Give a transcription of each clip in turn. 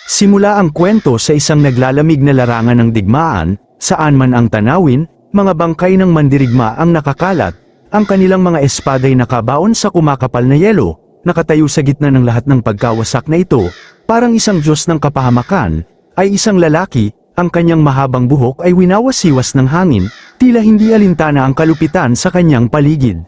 Simula ang kwento sa isang naglalamig na larangan ng digmaan, saan man ang tanawin, mga bangkay ng mandirigma ang nakakalat, ang kanilang mga espaday nakabaon sa kumakapal na yelo, nakatayo sa gitna ng lahat ng pagkawasak na ito, parang isang Diyos ng kapahamakan, ay isang lalaki, ang kanyang mahabang buhok ay winawasiwas ng hangin, tila hindi alintana ang kalupitan sa kanyang paligid.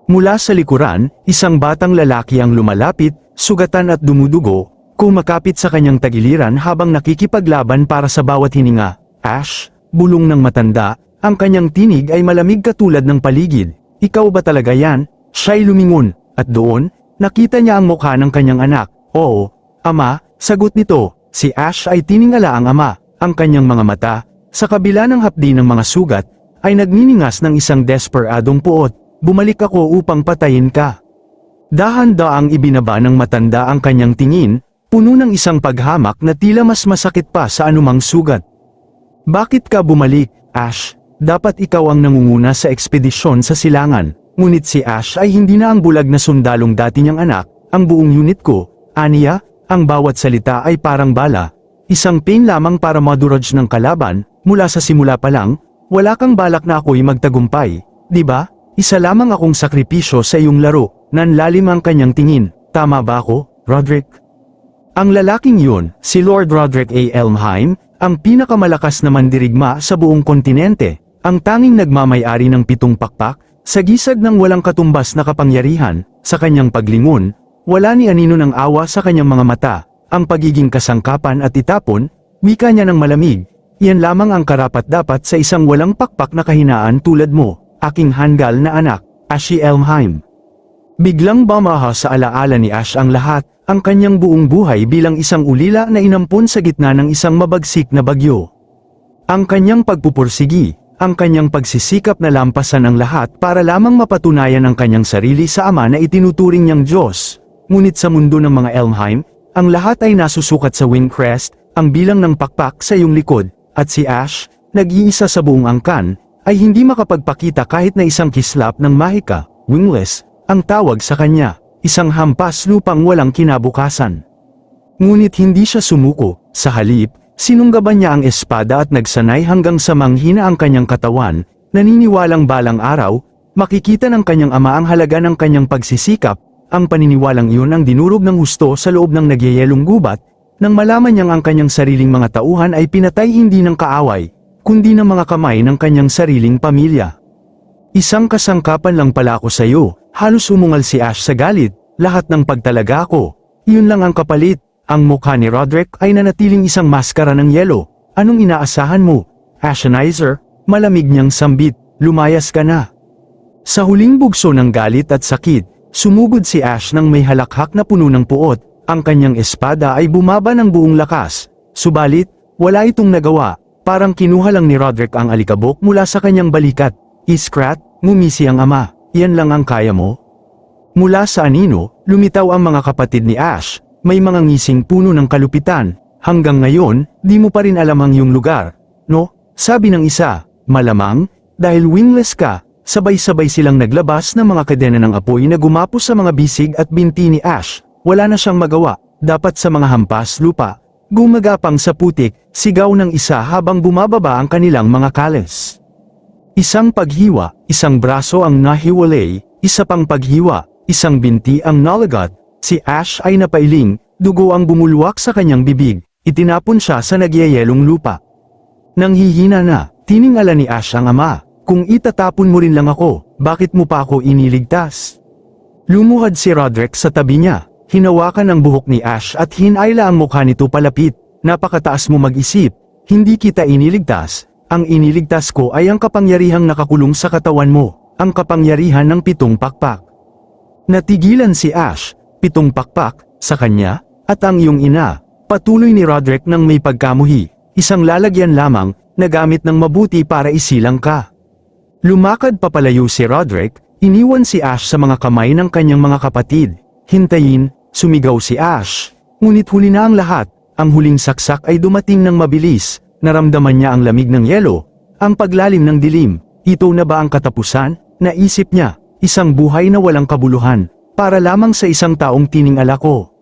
Mula sa likuran, isang batang lalaki ang lumalapit, sugatan at dumudugo, kumakapit sa kanyang tagiliran habang nakikipaglaban para sa bawat hininga. Ash, bulong ng matanda, ang kanyang tinig ay malamig katulad ng paligid. Ikaw ba talaga yan? Siya'y lumingon, at doon, nakita niya ang mukha ng kanyang anak. Oo, ama, sagot nito. Si Ash ay tiningala ang ama, ang kanyang mga mata, sa kabila ng hapdi ng mga sugat, ay nagniningas ng isang desperadong puot. Bumalik ako upang patayin ka. Dahan-daang ibinaba ng matanda ang kanyang tingin, puno ng isang paghamak na tila mas masakit pa sa anumang sugat. Bakit ka bumalik, Ash? Dapat ikaw ang nangunguna sa ekspedisyon sa silangan. Ngunit si Ash ay hindi na ang bulag na sundalong dati niyang anak, ang buong unit ko, aniya, ang bawat salita ay parang bala. Isang pain lamang para madurage ng kalaban, mula sa simula pa lang, wala kang balak na ako'y magtagumpay, di ba? Isa lamang akong sakripisyo sa iyong laro, nanlalim ang kanyang tingin. Tama ba ako, Roderick? Ang lalaking yun, si Lord Roderick A. Elmheim, ang pinakamalakas na mandirigma sa buong kontinente, ang tanging nagmamay-ari ng 7 pakpak, sa gisag ng walang katumbas na kapangyarihan, sa kanyang paglingon, wala ni anino ng awa sa kanyang mga mata, ang pagiging kasangkapan at itapon, wika niya ng malamig, yan lamang ang karapat-dapat sa isang walang pakpak na kahinaan tulad mo, aking hanggal na anak, Ashley Elmheim. Biglang bamaha sa alaala ni Ash ang lahat, ang kanyang buong buhay bilang isang ulila na inampun sa gitna ng isang mabagsik na bagyo. Ang kanyang pagpupursigi, ang kanyang pagsisikap na lampasan ang lahat para lamang mapatunayan ang kanyang sarili sa ama na itinuturing niyang Diyos. Ngunit sa mundo ng mga Elmheim, ang lahat ay nasusukat sa Wingcrest, ang bilang ng pakpak sa iyong likod, at si Ash, nag-iisa sa buong angkan, ay hindi makapagpakita kahit na isang kislap ng mahika, wingless, ang tawag sa kanya. Isang hampas lupang walang kinabukasan. Ngunit hindi siya sumuko, sa halip, sinunggaban niya ang espada at nagsanay hanggang sa manghina ang kanyang katawan, naniniwalang balang araw, makikita ng kanyang ama ang halaga ng kanyang pagsisikap, ang paniniwalang iyon ang dinurog ng husto sa loob ng nagyayelong gubat, nang malaman niyang ang kanyang sariling mga tauhan ay pinatay hindi ng kaaway, kundi ng mga kamay ng kanyang sariling pamilya. Isang kasangkapan lang pala ako sa iyo. Halos umungal si Ash sa galit, lahat ng pagtalaga ko. Iyon lang ang kapalit, ang mukha ni Roderick ay nanatiling isang maskara ng yelo. Anong inaasahan mo? Ashenizer, malamig niyang sambit, lumayas ka na. Sa huling bugso ng galit at sakit, sumugod si Ash nang may halakhak na puno ng puot, ang kanyang espada ay bumaba ng buong lakas. Subalit, wala itong nagawa, parang kinuha lang ni Roderick ang alikabok mula sa kanyang balikat. Iskrat, ngumisi ang ama. Yan lang ang kaya mo? Mula sa anino, lumitaw ang mga kapatid ni Ash, may mga ngising puno ng kalupitan, hanggang ngayon, di mo pa rin alam ang iyong lugar, no? Sabi ng isa, malamang, dahil wingless ka, sabay-sabay silang naglabas ng mga kadena ng apoy na gumapos sa mga bisig at binti ni Ash, wala na siyang magawa, dapat sa mga hampas lupa, gumagapang sa putik, sigaw ng isa habang bumababa ang kanilang mga kales. Isang paghiwa, isang braso ang nahiwalay, isa pang paghiwa, isang binti ang nalagat. Si Ash ay napailing, dugo ang bumulwak sa kanyang bibig, itinapon siya sa nagyayelong lupa. Nang hihina na, tiningala ni Ash ang ama, kung itatapon mo rin lang ako, bakit mo pa ako iniligtas? Lumuhad si Roderick sa tabi niya, hinawakan ang buhok ni Ash at hinayla ang mukha nito palapit. Napakataas mo mag-isip, hindi kita iniligtas. Ang iniligtas ko ay ang kapangyarihang nakakulong sa katawan mo, ang kapangyarihan ng 7 pakpak. Natigilan si Ash, 7 pakpak, sa kanya, at ang iyong ina, patuloy ni Roderick nang may pagkamuhi, isang lalagyan lamang, na gamit ng mabuti para isilang ka. Lumakad papalayo si Roderick, iniwan si Ash sa mga kamay ng kanyang mga kapatid. Hintayin, sumigaw si Ash, ngunit huli na ang lahat, ang huling saksak ay dumating ng mabilis. Naramdaman niya ang lamig ng yelo, ang paglalim ng dilim. Ito na ba ang katapusan? Naisip niya, isang buhay na walang kabuluhan, para lamang sa isang taong tiningala ko.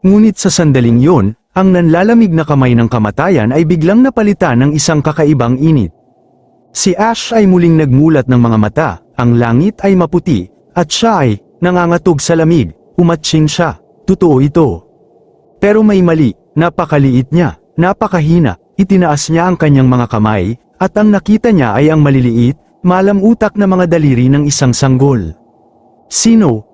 Ngunit sa sandaling yon, ang nanlalamig na kamay ng kamatayan ay biglang napalitan ng isang kakaibang init. Si Ash ay muling nagmulat ng mga mata, ang langit ay maputi, at siya ay nangangatog sa lamig, umatching siya. Totoo ito. Pero may mali, napakaliit niya, napakahina, itinaas niya ang kanyang mga kamay, at ang nakita niya ay ang maliliit, malam-utak na mga daliri ng isang sanggol. Sino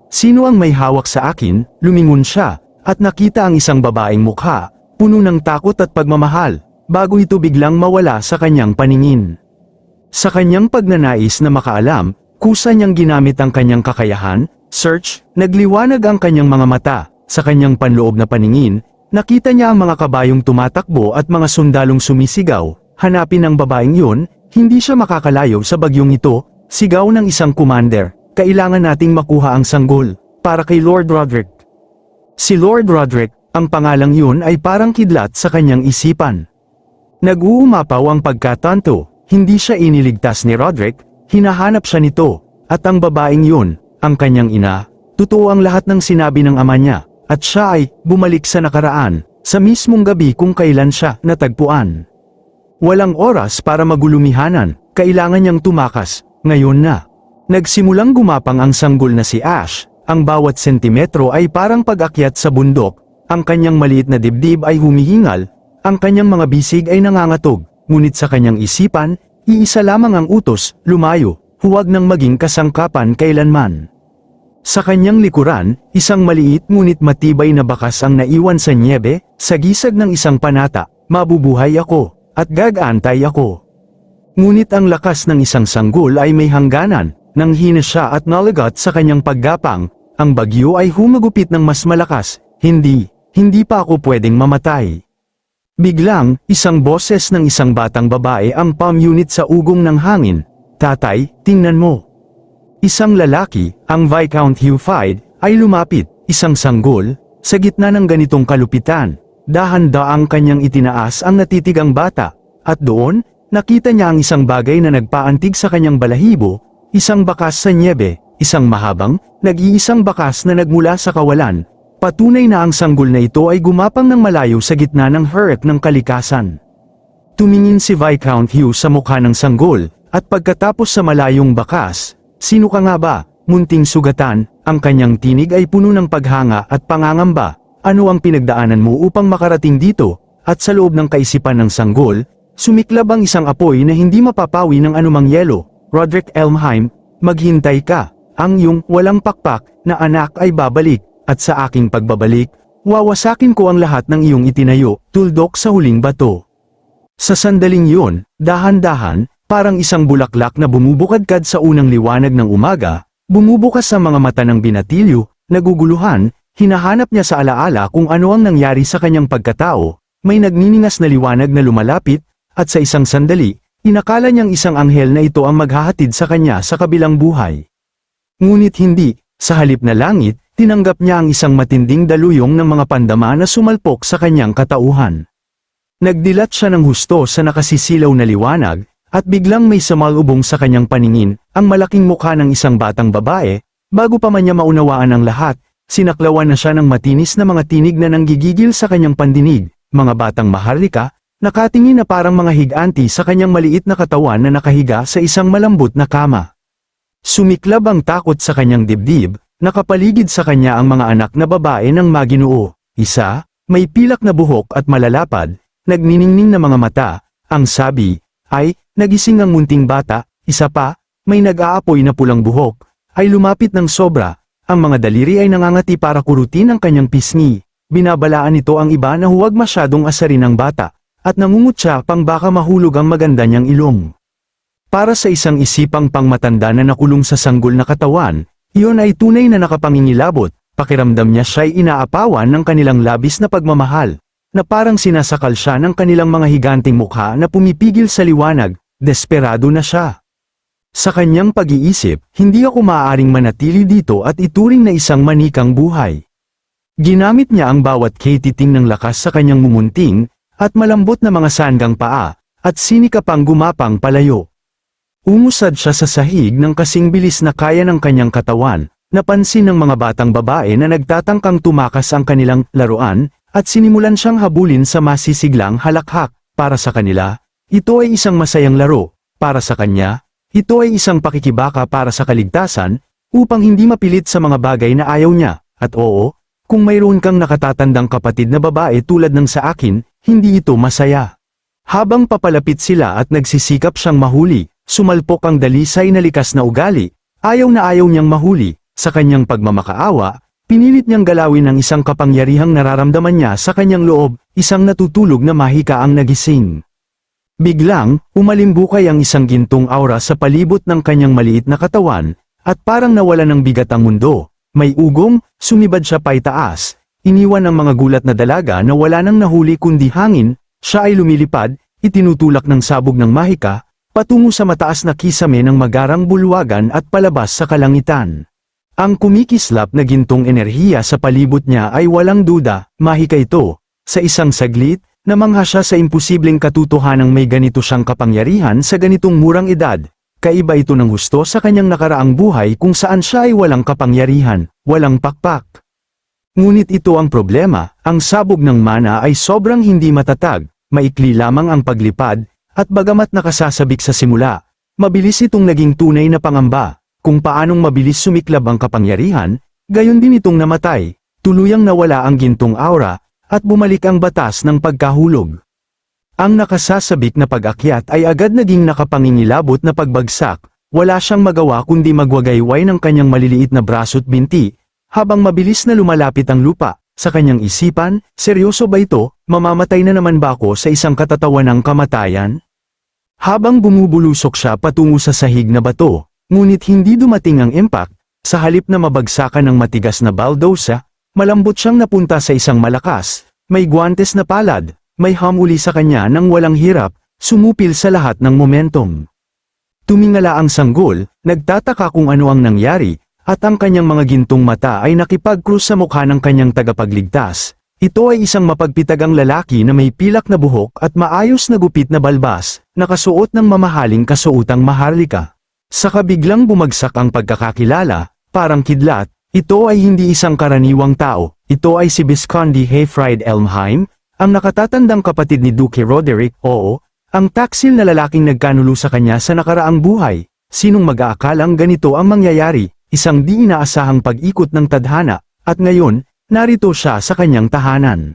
ang may hawak sa akin? Lumingon siya, at nakita ang isang babaeng mukha, puno ng takot at pagmamahal, bago ito biglang mawala sa kanyang paningin. Sa kanyang pagnanais na makaalam, kusa niyang ginamit ang kanyang kakayahan, search, nagliwanag ang kanyang mga mata, sa kanyang panloob na paningin, nakita niya ang mga kabayong tumatakbo at mga sundalong sumisigaw, hanapin ang babaeng yun, hindi siya makakalayo sa bagyong ito, sigaw ng isang commander, kailangan nating makuha ang sanggol, para kay Lord Roderick. Si Lord Roderick, ang pangalang yun ay parang kidlat sa kanyang isipan. Nag-uumapaw ang pagkatanto. Hindi siya iniligtas ni Roderick, hinahanap siya nito, at ang babaeng yun, ang kanyang ina, totoo ang lahat ng sinabi ng ama niya, at siya ay bumalik sa nakaraan, sa mismong gabi kung kailan siya natagpuan. Walang oras para magulumihanan, kailangan niyang tumakas, ngayon na. Nagsimulang gumapang ang sanggol na si Ash, ang bawat sentimetro ay parang pag-akyat sa bundok, ang kanyang maliit na dibdib ay humihingal, ang kanyang mga bisig ay nangangatog. Ngunit sa kanyang isipan, iisa lamang ang utos, lumayo, huwag nang maging kasangkapan kailanman. Sa kanyang likuran, isang maliit ngunit matibay na bakas ang naiwan sa nyebe, sa gisag ng isang panata, mabubuhay ako, at gagantay ako. Ngunit ang lakas ng isang sanggol ay may hangganan, nang hina siya at nalagot sa kanyang paggapang, ang bagyo ay humagupit ng mas malakas, hindi pa ako pwedeng mamatay. Biglang, isang boses ng isang batang babae ang palm unit sa ugong ng hangin, tatay, tingnan mo. Isang lalaki, ang Viscount Hugh Fyde, ay lumapit, isang sanggol, sa gitna ng ganitong kalupitan, dahan-daang kanyang itinaas ang natitigang bata, at doon, nakita niya ang isang bagay na nagpaantig sa kanyang balahibo, isang bakas sa nyebe, isang mahabang, nag-iisang bakas na nagmula sa kawalan. Patunay na ang sanggol na ito ay gumapang ng malayo sa gitna ng hurricane ng kalikasan. Tumingin si Viscount Hugh sa mukha ng sanggol, at pagkatapos sa malayong bakas, sino ka nga ba? Munting sugatan, ang kanyang tinig ay puno ng paghanga at pangangamba. Ano ang pinagdaanan mo upang makarating dito? At sa loob ng kaisipan ng sanggol, sumiklab ang isang apoy na hindi mapapawi ng anumang yelo. Roderick Elmheim, maghintay ka, ang iyong walang pakpak na anak ay babalik. At sa aking pagbabalik, wawasakin ko ang lahat ng iyong itinayo, tuldok sa huling bato. Sa sandaling yun, dahan-dahan, parang isang bulaklak na bumubukadkad sa unang liwanag ng umaga, bumubukas sa mga mata ng binatilyo, naguguluhan, hinahanap niya sa alaala kung ano ang nangyari sa kanyang pagkatao, may nagniningas na liwanag na lumalapit, at sa isang sandali, inakala niyang isang anghel na ito ang maghahatid sa kanya sa kabilang buhay. Ngunit hindi, sa halip na langit, tinanggap niya ang isang matinding daluyong ng mga pandama na sumalpok sa kanyang katauhan. Nagdilat siya ng husto sa nakasisilaw na liwanag, at biglang may samalubong sa kanyang paningin, ang malaking mukha ng isang batang babae, bago pa man niya maunawaan ang lahat, sinaklawan na siya ng matinis na mga tinig na nanggigigil sa kanyang pandinig, mga batang maharlika, nakatingin na parang mga higanti sa kanyang maliit na katawan na nakahiga sa isang malambot na kama. Sumiklab ang takot sa kanyang dibdib, nakapaligid sa kanya ang mga anak na babae ng Maginoo. Isa, may pilak na buhok at malalapad, nagniningning na mga mata, ang sabi, ay, nagising ang munting bata, isa pa, may nag-aapoy na pulang buhok, ay lumapit ng sobra, ang mga daliri ay nangangati para kurutin ang kanyang pisngi, binabalaan nito ang iba na huwag masyadong asarin ang bata, at nangungutya pang baka mahulog ang maganda niyang ilong. Para sa isang isipang pangmatanda na nakulong sa sanggol na katawan, iyon ay tunay na nakapangingilabot, pakiramdam niya siya'y inaapawan ng kanilang labis na pagmamahal, na parang sinasakal siya ng kanilang mga higanting mukha na pumipigil sa liwanag, desperado na siya. Sa kanyang pag-iisip, hindi ako maaaring manatili dito at ituring na isang manikang buhay. Ginamit niya ang bawat katiting ng lakas sa kanyang mumunting, at malambot na mga sanggang paa, at sinikapang gumapang palayo. Umusad siya sa sahig ng kasing bilis na kaya ng kanyang katawan, napansin ng mga batang babae na nagtatangkang tumakas ang kanilang laruan, at sinimulan siyang habulin sa masisiglang halakhak. Para sa kanila, ito ay isang masayang laro. Para sa kanya, ito ay isang pakikibaka para sa kaligtasan, upang hindi mapilit sa mga bagay na ayaw niya. At oo, kung mayroon kang nakatatandang kapatid na babae tulad ng sa akin, hindi ito masaya. Habang papalapit sila at nagsisikap siyang mahuli, sumalpok ang dalisay na likas na ugali. Ayaw niyang mahuli. Sa kanyang pagmamakaawa, pinilit niyang galawin ang isang kapangyarihang nararamdaman niya sa kanyang loob, isang natutulog na mahika ang nagising. Biglang, umalimbukay ang isang gintong aura sa palibot ng kanyang maliit na katawan, at parang nawala ng bigat ang mundo. May ugong, sumibad siya paitaas, iniwan ang mga gulat na dalaga na wala nang nahuli kundi hangin, siya ay lumilipad, itinutulak ng sabog ng mahika, patungo sa mataas na kisame ng magarang bulwagan at palabas sa kalangitan. Ang kumikislap na gintong enerhiya sa palibot niya ay walang duda, mahika ito. Sa isang saglit, namangha siya sa imposibleng katotohanang may ganito siyang kapangyarihan sa ganitong murang edad. Kaiba ito ng husto sa kanyang nakaraang buhay kung saan siya ay walang kapangyarihan, walang pakpak. Ngunit ito ang problema, ang sabog ng mana ay sobrang hindi matatag, maikli lamang ang paglipad, at bagamat nakasasabik sa simula, mabilis itong naging tunay na pangamba. Kung paanong mabilis sumiklab ang kapangyarihan, gayon din itong namatay, tuluyang nawala ang gintong aura, at bumalik ang batas ng pagkahulog. Ang nakasasabik na pag-akyat ay agad naging nakapangingilabot na pagbagsak, wala siyang magawa kundi magwagayway ng kanyang maliliit na braso't binti, habang mabilis na lumalapit ang lupa. Sa kanyang isipan, seryoso ba ito, mamamatay na naman ba ako sa isang katatawa ng kamatayan? Habang bumubulusok siya patungo sa sahig na bato, ngunit hindi dumating ang impact, sa halip na mabagsakan ng matigas na baldosa, malambot siyang napunta sa isang malakas, may guwantes na palad, may hamuli sa kanya nang walang hirap, sumupil sa lahat ng momentum. Tumingala ang sanggol, nagtataka kung ano ang nangyari, at ang kanyang mga gintong mata ay nakipag-krus sa mukha ng kanyang tagapagligtas. Ito ay isang mapagpitagang lalaki na may pilak na buhok at maayos na gupit na balbas, nakasuot ng mamahaling kasuotang maharlika. Saka biglang bumagsak ang pagkakakilala, parang kidlat, ito ay hindi isang karaniwang tao, ito ay si Visconde Hayfried Elmheim, ang nakatatandang kapatid ni Duke Roderick, oo, ang taksil na lalaking nagkanulo sa kanya sa nakaraang buhay. Sinong mag-aakalang ganito ang mangyayari, isang di inaasahang pag-ikot ng tadhana, at ngayon, narito siya sa kanyang tahanan.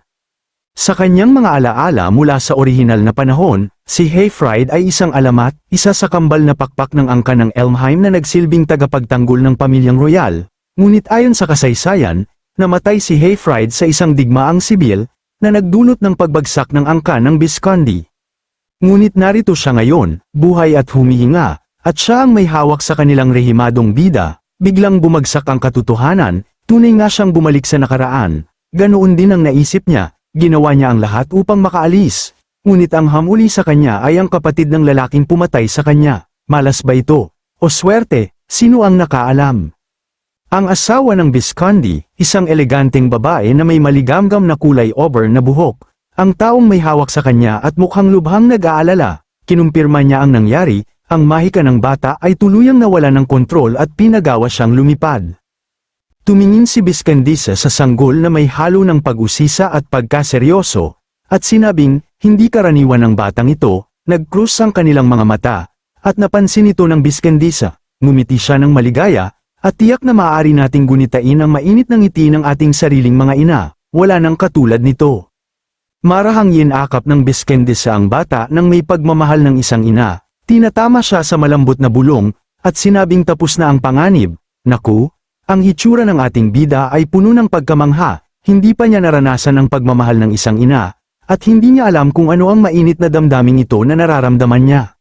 Sa kanyang mga alaala mula sa orihinal na panahon, si Hayfried ay isang alamat, isa sa kambal na pakpak ng angka ng Elmheim na nagsilbing tagapagtanggol ng pamilyang royal. Ngunit ayon sa kasaysayan, namatay si Hayfried sa isang digmaang sibil, na nagdulot ng pagbagsak ng angka ng Visconde. Ngunit narito siya ngayon, buhay at humihinga, at siya ang may hawak sa kanilang rehimadong bida. Biglang bumagsak ang katotohanan, tunay nga siyang bumalik sa nakaraan. Ganoon din ang naisip niya. Ginawa niya ang lahat upang makaalis, ngunit ang hamuli sa kanya ay ang kapatid ng lalaking pumatay sa kanya. Malas ba ito? O swerte? Sino ang nakaalam? Ang asawa ng Visconde, isang eleganteng babae na may maligamgam na kulay auburn na buhok, ang taong may hawak sa kanya at mukhang lubhang nag-aalala, kinumpirma niya ang nangyari, ang mahika ng bata ay tuluyang nawala ng kontrol at pinagawa siyang lumipad. Tumingin si Viscondisa sa sanggol na may halo ng pag-usisa at pagkaseryoso, at sinabing, hindi karaniwan ang batang ito, nag-krus ang kanilang mga mata, at napansin ito ng Viscondisa, ngumiti siya ng maligaya, at tiyak na maaari nating gunitain ang mainit ng ngiti ng ating sariling mga ina, wala nang katulad nito. Marahang yinakap ng Viscondisa ang bata nang may pagmamahal ng isang ina, tinatama siya sa malambot na bulong, at sinabing tapos na ang panganib. Naku! Ang hitsura ng ating bida ay puno ng pagkamangha, hindi pa niya naranasan ang pagmamahal ng isang ina, at hindi niya alam kung ano ang mainit na damdaming ito na nararamdaman niya.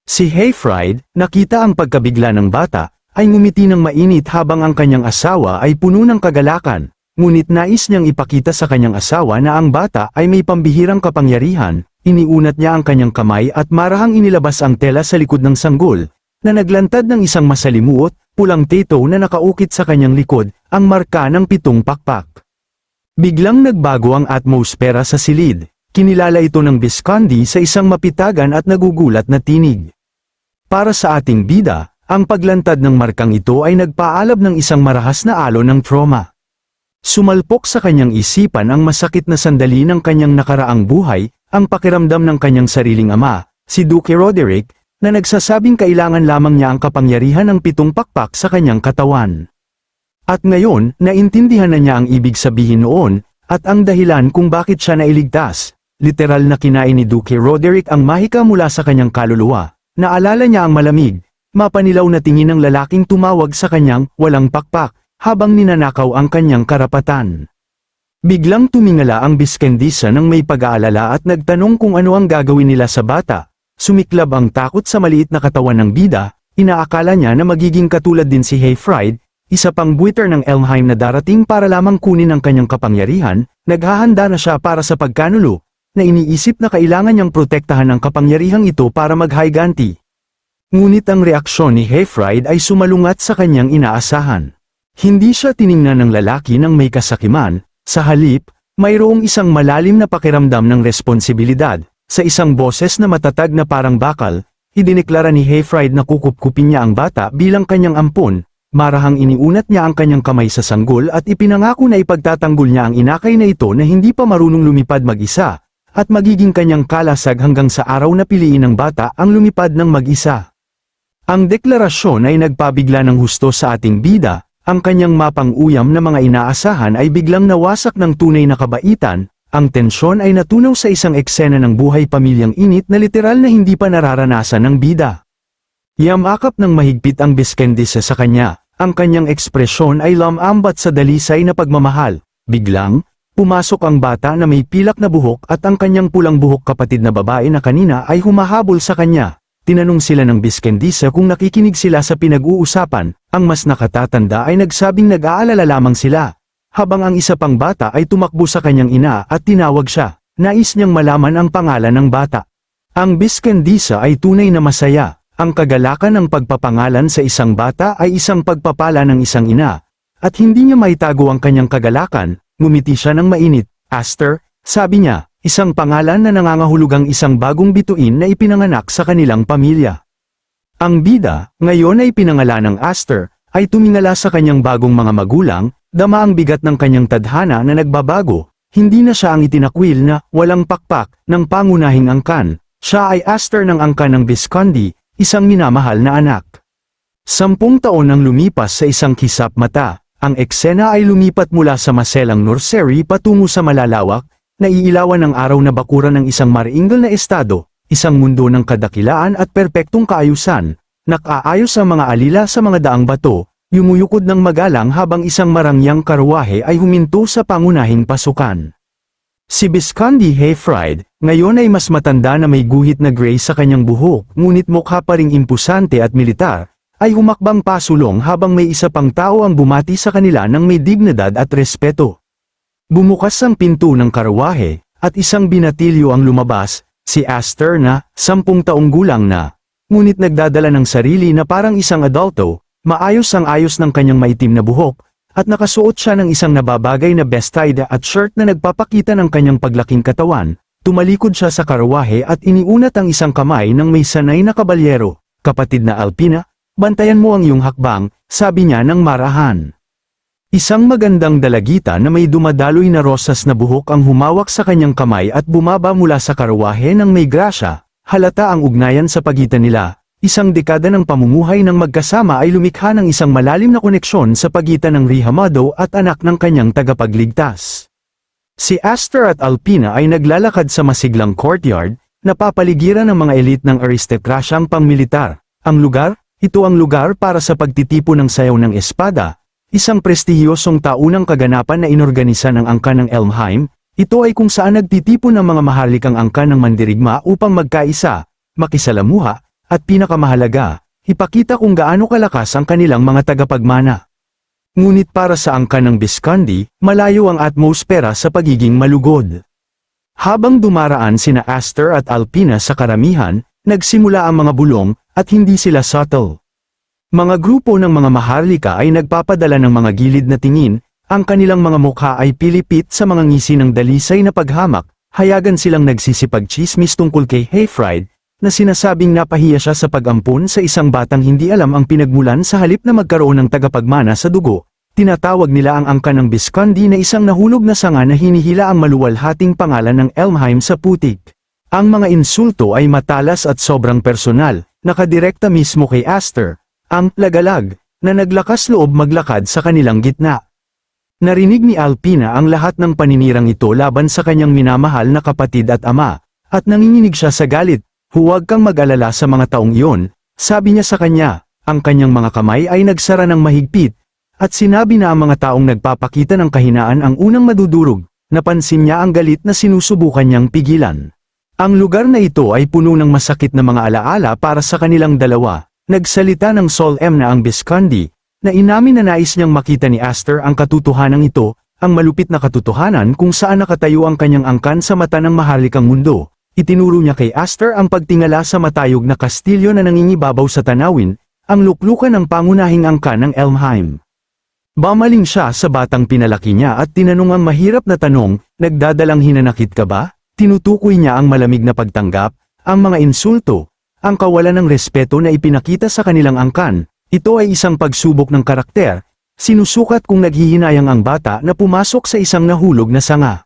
Si Hayfried, nakita ang pagkabigla ng bata, ay ngumiti ng mainit habang ang kanyang asawa ay puno ng kagalakan, ngunit nais niyang ipakita sa kanyang asawa na ang bata ay may pambihirang kapangyarihan, iniunat niya ang kanyang kamay at marahang inilabas ang tela sa likod ng sanggol, na naglantad ng isang masalimuot, pulang teto na nakaukit sa kanyang likod, ang marka ng 7 pakpak. Biglang nagbago ang atmosfera sa silid, kinilala ito ng Visconde sa isang mapitagan at nagugulat na tinig. Para sa ating bida, ang paglantad ng markang ito ay nagpaalab ng isang marahas na alon ng trauma. Sumalpok sa kanyang isipan ang masakit na sandali ng kanyang nakaraang buhay, ang pakiramdam ng kanyang sariling ama, si Duke Roderick, na nagsasabing kailangan lamang niya ang kapangyarihan ng 7 pakpak sa kanyang katawan. At ngayon, naintindihan na niya ang ibig sabihin noon, at ang dahilan kung bakit siya nailigtas. Literal na kinain ni Duke Roderick ang mahika mula sa kanyang kaluluwa. Naalala niya ang malamig, mapanilaw na tingin ng lalaking tumawag sa kanyang walang pakpak, habang ninanakaw ang kanyang karapatan. Biglang tumingala ang Biskendisa ng may pag-aalala at nagtanong kung ano ang gagawin nila sa bata. Sumiklab ang takot sa maliit na katawan ng bida, inaakala niya na magiging katulad din si Heyfried, isa pang buiter ng Elmheim na darating para lamang kunin ang kanyang kapangyarihan. Naghahanda na siya para sa pagkanulo, na iniisip na kailangan niyang protektahan ang kapangyarihang ito para maghiganti. Ngunit ang reaksyon ni Heyfried ay sumalungat sa kanyang inaasahan. Hindi siya tiningnan ng lalaki ng may kasakiman, sa halip, mayroong isang malalim na pakiramdam ng responsibilidad. Sa isang boses na matatag na parang bakal, idineklara ni Heyfried na kukupkupin niya ang bata bilang kanyang ampon. Marahang iniunat niya ang kanyang kamay sa sanggol at ipinangako na ipagtatanggol niya ang inakay na ito na hindi pa marunong lumipad mag-isa, at magiging kanyang kalasag hanggang sa araw na piliin ng bata ang lumipad ng mag-isa. Ang deklarasyon ay nagpabigla ng husto sa ating bida. Ang kanyang mapang-uyam na mga inaasahan ay biglang nawasak ng tunay na kabaitan. Ang tensyon ay natunaw sa isang eksena ng buhay pamilyang init na literal na hindi pa nararanasan ng bida. Yamakap ng mahigpit ang Biskendisa sa kanya, ang kanyang ekspresyon ay lamambat sa dalisay na pagmamahal. Biglang, pumasok ang bata na may pilak na buhok at ang kanyang pulang buhok kapatid na babae na kanina ay humahabol sa kanya. Tinanong sila ng Biskendisa kung nakikinig sila sa pinag-uusapan, ang mas nakatatanda ay nagsabing nag-aalala lamang sila. Habang ang isa pang bata ay tumakbo sa kanyang ina at tinawag siya, nais niyang malaman ang pangalan ng bata. Ang Biskendisa ay tunay na masaya, ang kagalakan ng pagpapangalan sa isang bata ay isang pagpapala ng isang ina, at hindi niya maitago ang kanyang kagalakan. Ngumiti siya ng mainit. Aster, sabi niya, isang pangalan na nangangahulugang isang bagong bituin na ipinanganak sa kanilang pamilya. Ang bida, ngayon ay pinangalan ng Aster, ay tumingala sa kanyang bagong mga magulang, dama ang bigat ng kanyang tadhana na nagbabago. Hindi na siya ang itinakwil na walang pakpak ng pangunahing angkan. Siya ay Aster ng angkan ng Visconti, isang minamahal na anak. 10 taon ang lumipas sa isang kisap mata. Ang eksena ay lumipat mula sa maselang nursery patungo sa malalawak, naiilawan ng araw na bakuran ng isang mariingal na estado, isang mundo ng kadakilaan at perpektong kaayusan. Nakaayos ang mga alila sa mga daang bato, yumuyukod ng magalang habang isang marangyang karwahe ay huminto sa pangunahing pasukan. Si Visconti Heyfried, ngayon ay mas matanda na may guhit na gray sa kanyang buhok, ngunit mukha pa ring impusante at militar, ay humakbang pasulong habang may isa pang tao ang bumati sa kanila ng may dignidad at respeto. Bumukas ang pinto ng karwahe, at isang binatilyo ang lumabas, si Aster na, 10 taong gulang na, ngunit nagdadala ng sarili na parang isang adulto, maayos ang ayos ng kanyang maitim na buhok, at nakasuot siya ng isang nababagay na bestida at shirt na nagpapakita ng kanyang paglaking katawan. Tumalikod siya sa karwahe at iniunat ang isang kamay ng may sanay na kabalyero. Kapatid na Alpina, bantayan mo ang iyong hakbang, sabi niya ng marahan. Isang magandang dalagita na may dumadaloy na rosas na buhok ang humawak sa kanyang kamay at bumaba mula sa karwahe ng may grasya. Halata ang ugnayan sa pagitan nila. Isang dekada ng pamumuhay ng magkasama ay lumikha ng isang malalim na koneksyon sa pagitan ng Rihamado at anak ng kanyang tagapagligtas. Si Aster at Alpina ay naglalakad sa masiglang courtyard, napapaligiran ng mga elite ng aristokrasyang pangmilitar. Ang lugar? Ito ang lugar para sa pagtitipo ng sayaw ng espada, isang prestihiyosong taunang kaganapan na inorganisa ng angkan ng Elmheim. Ito ay kung saan nagtitipon ng mga maharlikang angkan ng mandirigma upang magkaisa, makisalamuha, at pinakamahalaga, ipakita kung gaano kalakas ang kanilang mga tagapagmana. Ngunit para sa angkan ng Visconti, malayo ang atmosfera sa pagiging malugod. Habang dumaraan sina Aster at Alpina sa karamihan, nagsimula ang mga bulong, at hindi sila subtle. Mga grupo ng mga maharlika ay nagpapadala ng mga gilid na tingin, ang kanilang mga mukha ay pilipit sa mga ngisi ng dalisay na paghamak, hayagan silang nagsisipag-chismis tungkol kay Heyfried, na sinasabing napahiya siya sa pag-ampon sa isang batang hindi alam ang pinagmulan sa halip na magkaroon ng tagapagmana sa dugo. tinatawag nila ang angkan ng Visconti na isang nahulog na sanga na hinihila ang maluwalhating pangalan ng Elmheim sa putik. Ang mga insulto ay matalas at sobrang personal, nakadirekta mismo kay Aster, ang lagalag, na naglakas loob maglakad sa kanilang gitna. Narinig ni Alpina ang lahat ng paninirang ito laban sa kanyang minamahal na kapatid at ama, at nanginginig siya sa galit. Huwag kang mag-alala sa mga taong iyon, sabi niya sa kanya. Ang kanyang mga kamay ay nagsara ng mahigpit, at sinabi na ang mga taong nagpapakita ng kahinaan ang unang madudurog. Napansin niya ang galit na sinusubukan niyang pigilan. Ang lugar na ito ay puno ng masakit na mga alaala para sa kanilang dalawa. Nagsalita ng Sol M na ang Visconti, na inamin na nais niyang makita ni Aster ang katotohanan ito, ang malupit na katotohanan kung saan nakatayo ang kanyang angkan sa mata ng maharlikang mundo. Itinuro niya kay Aster ang pagtingala sa matayog na kastilyo na nangingibabaw sa tanawin, ang luklukan ng pangunahing angkan ng Elmheim. Bamaling siya sa batang pinalaki niya at tinanong ang mahirap na tanong, nagdadalang hinanakit ka ba? Tinutukoy niya ang malamig na pagtanggap, ang mga insulto, ang kawalan ng respeto na ipinakita sa kanilang angkan. Ito ay isang pagsubok ng karakter, sinusukat kung naghihinayang ang bata na pumasok sa isang nahulog na sanga.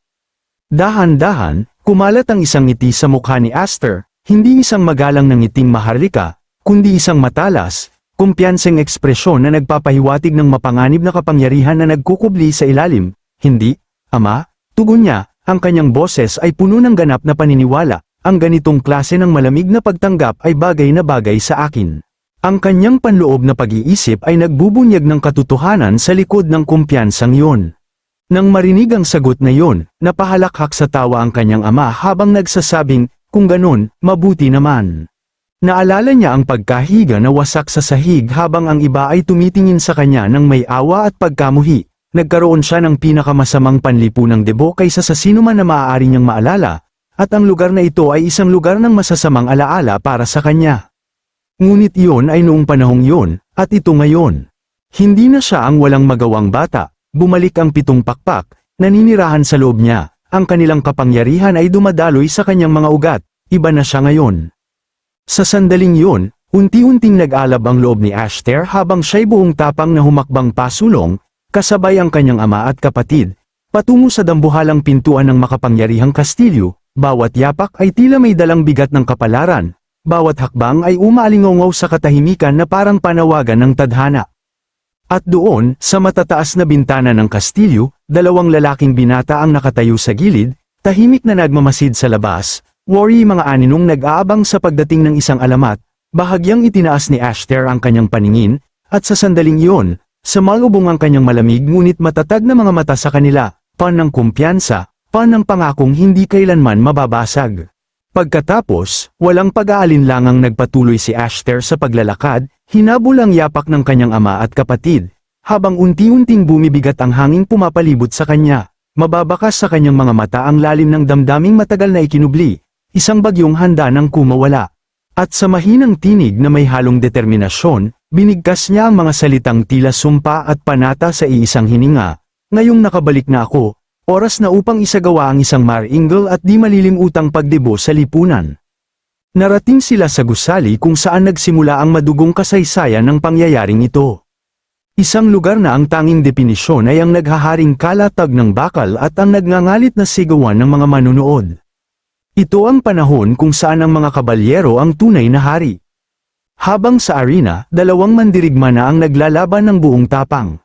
Dahan-dahan, kumalat ang isang ngiti sa mukha ni Aster, hindi isang magalang na ngiting maharlika, kundi isang matalas, kumpiyansang ekspresyon na nagpapahiwatig ng mapanganib na kapangyarihan na nagkukubli sa ilalim. Hindi, ama, tugon niya, ang kanyang boses ay puno ng ganap na paniniwala, ang ganitong klase ng malamig na pagtanggap ay bagay na bagay sa akin. Ang kanyang panloob na pag-iisip ay nagbubunyag ng katotohanan sa likod ng kumpiyansang iyon. Nang marinig ang sagot na iyon, napahalakhak sa tawa ang kanyang ama habang nagsasabing, kung ganon, mabuti naman. Naalala niya ang pagkahiga na wasak sa sahig habang ang iba ay tumitingin sa kanya ng may awa at pagkamuhi. Nagkaroon siya ng pinakamasamang panlipunang debo kaysa sa sinuman na maaari niyang maalala, at ang lugar na ito ay isang lugar ng masasamang alaala para sa kanya. Ngunit iyon ay noong panahong iyon, at ito ngayon. Hindi na siya ang walang magawang bata, bumalik ang 7 pakpak, naninirahan sa loob niya, ang kanilang kapangyarihan ay dumadaloy sa kanyang mga ugat, iba na siya ngayon. Sa sandaling iyon, unti-unting nag-alab ang loob ni Aster habang siya'y buong tapang na humakbang pasulong, kasabay ang kanyang ama at kapatid, patungo sa dambuhalang pintuan ng makapangyarihang kastilyo. Bawat yapak ay tila may dalang bigat ng kapalaran, bawat hakbang ay umaalingongaw sa katahimikan na parang panawagan ng tadhana. At doon, sa matataas na bintana ng kastilyo, 2 lalaking binata ang nakatayo sa gilid, tahimik na nagmamasid sa labas, worry mga aninong nag-aabang sa pagdating ng isang alamat. Bahagyang itinaas ni Aster ang kanyang paningin, at sa sandaling iyon, sumalubong ang kanyang malamig ngunit matatag na mga mata sa kanila, pan ng kumpiyansa, pan ng pangakong hindi kailanman mababasag. Pagkatapos, walang pag-aalinlangang nagpatuloy si Aster sa paglalakad, hinabol ang yapak ng kanyang ama at kapatid, habang unti-unting bumibigat ang hanging pumapalibot sa kanya. Mababakas sa kanyang mga mata ang lalim ng damdaming matagal na ikinubli, isang bagyong handa ng kumawala. At sa mahinang tinig na may halong determinasyon, binigkas niya ang mga salitang tila sumpa at panata sa iisang hininga. Ngayong nakabalik na ako, oras na upang isagawa ang isang maringal at di malilimutang pagdebo sa lipunan. Narating sila sa gusali kung saan nagsimula ang madugong kasaysayan ng pangyayaring ito. Isang lugar na ang tanging definisyon ay ang naghaharing kalatag ng bakal at ang nagngangalit na sigawan ng mga manunood. Ito ang panahon kung saan ang mga kabalyero ang tunay na hari. Habang sa arena, 2 mandirigma na ang naglalaban ng buong tapang.